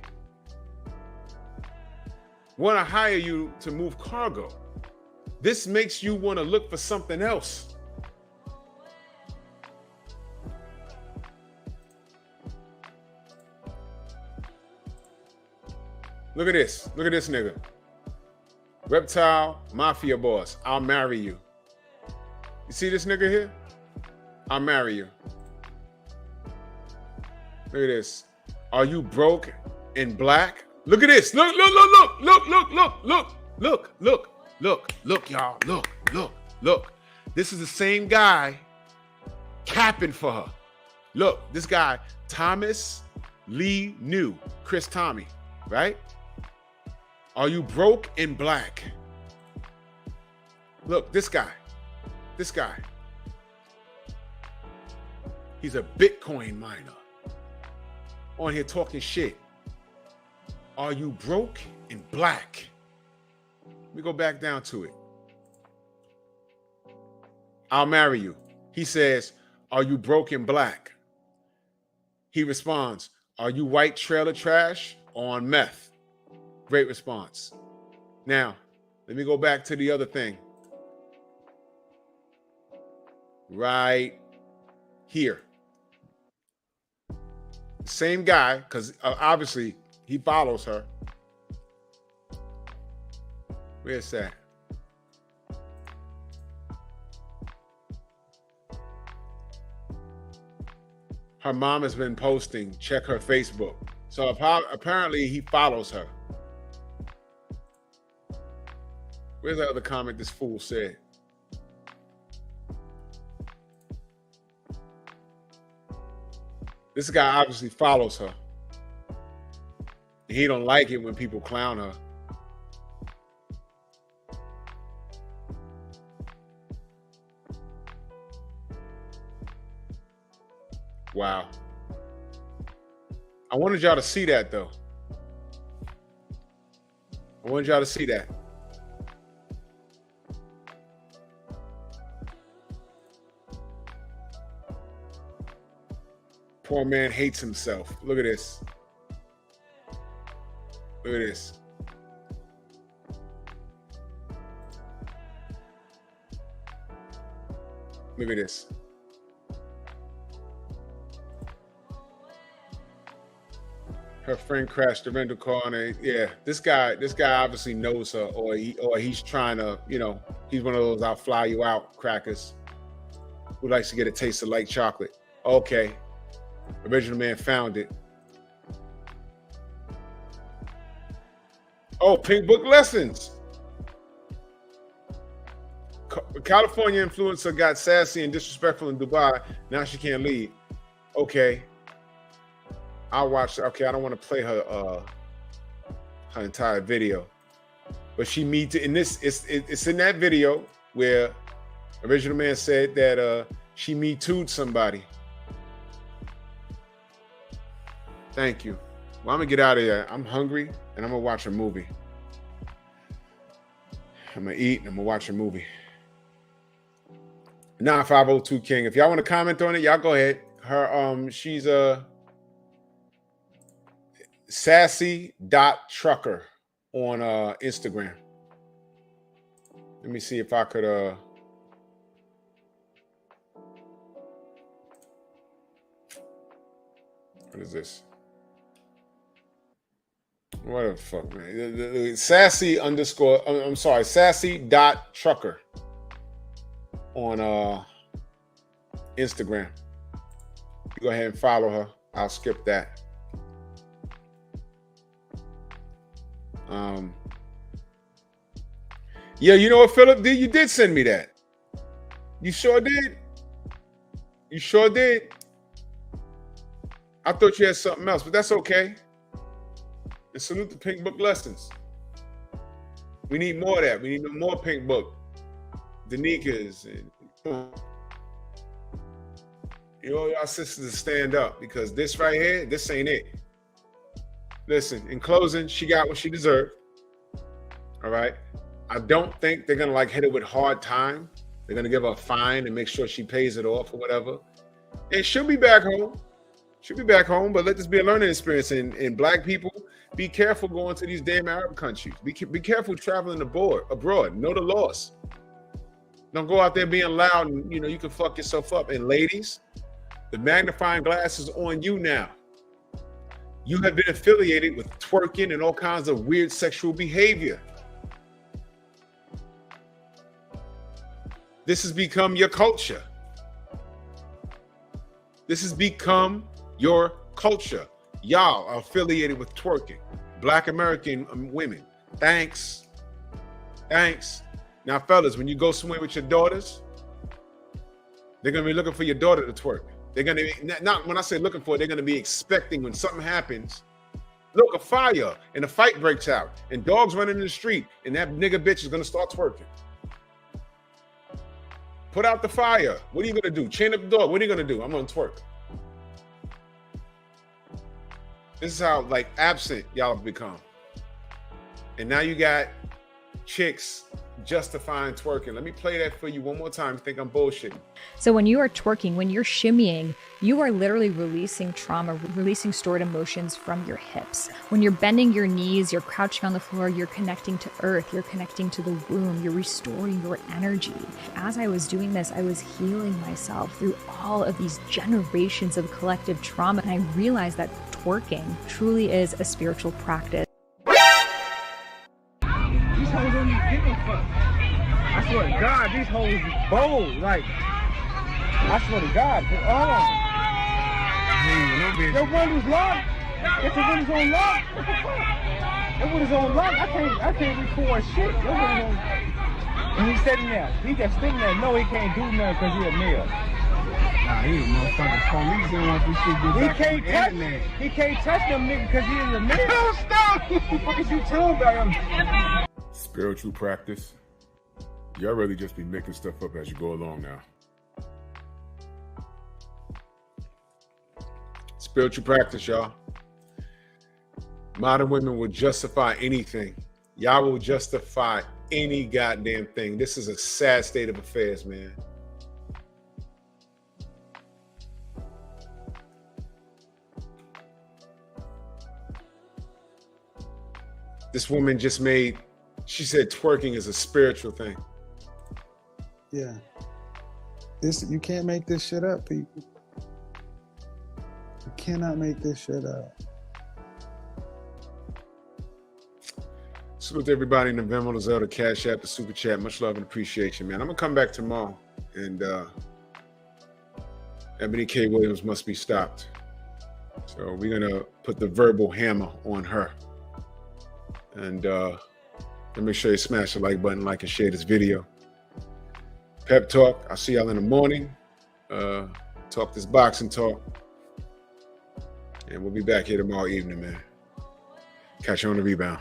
S1: want to hire you to move cargo. This makes you want to look for something else. Look at this. Look at this nigga. Reptile Mafia boss. I'll marry you. You see this nigga here? I'll marry you. Look at this. Are you broke and black? Look at this. Look, look, look, look, look, look, look, look, look, look, look, look, y'all. Look, look, look. This is the same guy capping for her. Look, this guy, Thomas Lee New, Chris Tommy, right? Are you broke and black? Look, this guy. This guy. He's a Bitcoin miner. On here talking shit. Are you broke and black? Let me go back down to it. I'll marry you. He says, are you broke and black? He responds, are you white trailer trash or on meth? Great response. Now, let me go back to the other thing. Right here. Same guy, because obviously he follows her. Where's that? Her mom has been posting, check her Facebook. So apparently he follows her. Where's the other comment this fool said? This guy obviously follows her. He don't like it when people clown her. Wow. I wanted y'all to see that though. I wanted y'all to see that. Poor man hates himself. Look at this. Look at this. Look at this. Her friend crashed the rental car, and this guy obviously knows her, or he's trying to, he's one of those I'll fly you out crackers who likes to get a taste of light chocolate. Okay. Original man found it. Oh, Pink Book Lessons. California influencer got sassy and disrespectful in Dubai. Now she can't leave. Okay. I'll watch. Okay, I don't want to play her entire video. But she meets in this, it's in that video where Original Man said that she Me Too'd somebody. Thank you. Well, I'm gonna get out of here. I'm hungry and I'm gonna watch a movie. I'm gonna eat and I'm gonna watch a movie. 9502 King. If y'all want to comment on it, y'all go ahead. Her she's a sassy.trucker on Instagram. Let me see if I could what is this? What the fuck, man? Sassy underscore, I'm sorry, sassy.trucker on Instagram. You go ahead and follow her. I'll skip that. Yeah, you know what, Philip? You did send me that. You sure did. You sure did. I thought you had something else, but that's okay. And salute the Pink Book Lessons. We need more of that. We need more Pink Book. Danikas and y'all sisters to stand up, because this right here, this ain't it. Listen, in closing, she got what she deserved. All right. I don't think they're gonna like hit her with hard time. They're gonna give her a fine and make sure she pays it off or whatever. And she'll be back home. She'll be back home, but let this be a learning experience. And black people, be careful going to these damn Arab countries. Be careful traveling abroad. Know the laws. Don't go out there being loud and you can fuck yourself up. And ladies, the magnifying glass is on you now. You have been affiliated with twerking and all kinds of weird sexual behavior. This has become your culture. This has become your culture. Y'all are affiliated with twerking. Black American women. Thanks. Now, fellas, when you go somewhere with your daughters, they're going to be looking for your daughter to twerk. They're going to be, not when I say looking for it, they're going to be expecting when something happens. Look, a fire and a fight breaks out and dogs running in the street and that nigga bitch is going to start twerking. Put out the fire. What are you going to do? Chain up the dog. What are you going to do? I'm going to twerk. This is how absent y'all have become. And now you got chicks justifying twerking. Let me play that for you one more time. You think I'm bullshitting.
S3: So when you are twerking, when you're shimmying, you are literally releasing trauma, releasing stored emotions from your hips. When you're bending your knees, you're crouching on the floor, you're connecting to earth, you're connecting to the womb, you're restoring your energy. As I was doing this, I was healing myself through all of these generations of collective trauma. And I realized that twerking truly is a spiritual practice.
S4: These hoes don't even give a fuck. I swear to God, these hoes is bold. I swear to God. Hold on. Your windows locked? If the windows on lock, what the fuck? Your windows on lock? I can't record shit. Your windows on. And he's sitting there. He just sitting there. No, he can't do nothing because he's a male.
S5: Nah, he a motherfucking police. Don't want this shit to get back on the internet.
S4: He can't touch them niggas because he is a male. No, stop! What the fuck is you talking about him?
S1: Spiritual practice. Y'all really just be making stuff up as you go along now. Spiritual practice, y'all. Modern women will justify anything. Y'all will justify any goddamn thing. This is a sad state of affairs, man. This woman just she said twerking is a spiritual thing.
S6: Yeah. You can't make this shit up, people. You cannot make this shit up.
S1: Salute to everybody in the Venmo, the Zelda, Cash App, the Super Chat. Much love and appreciation, man. I'm going to come back tomorrow. And Ebony K. Williams must be stopped. So we're going to put the verbal hammer on her. And make sure you smash the like button, like and share this video. Pep Talk. I'll see y'all in the morning. Talk this boxing talk. And we'll be back here tomorrow evening, man. Catch you on the rebound.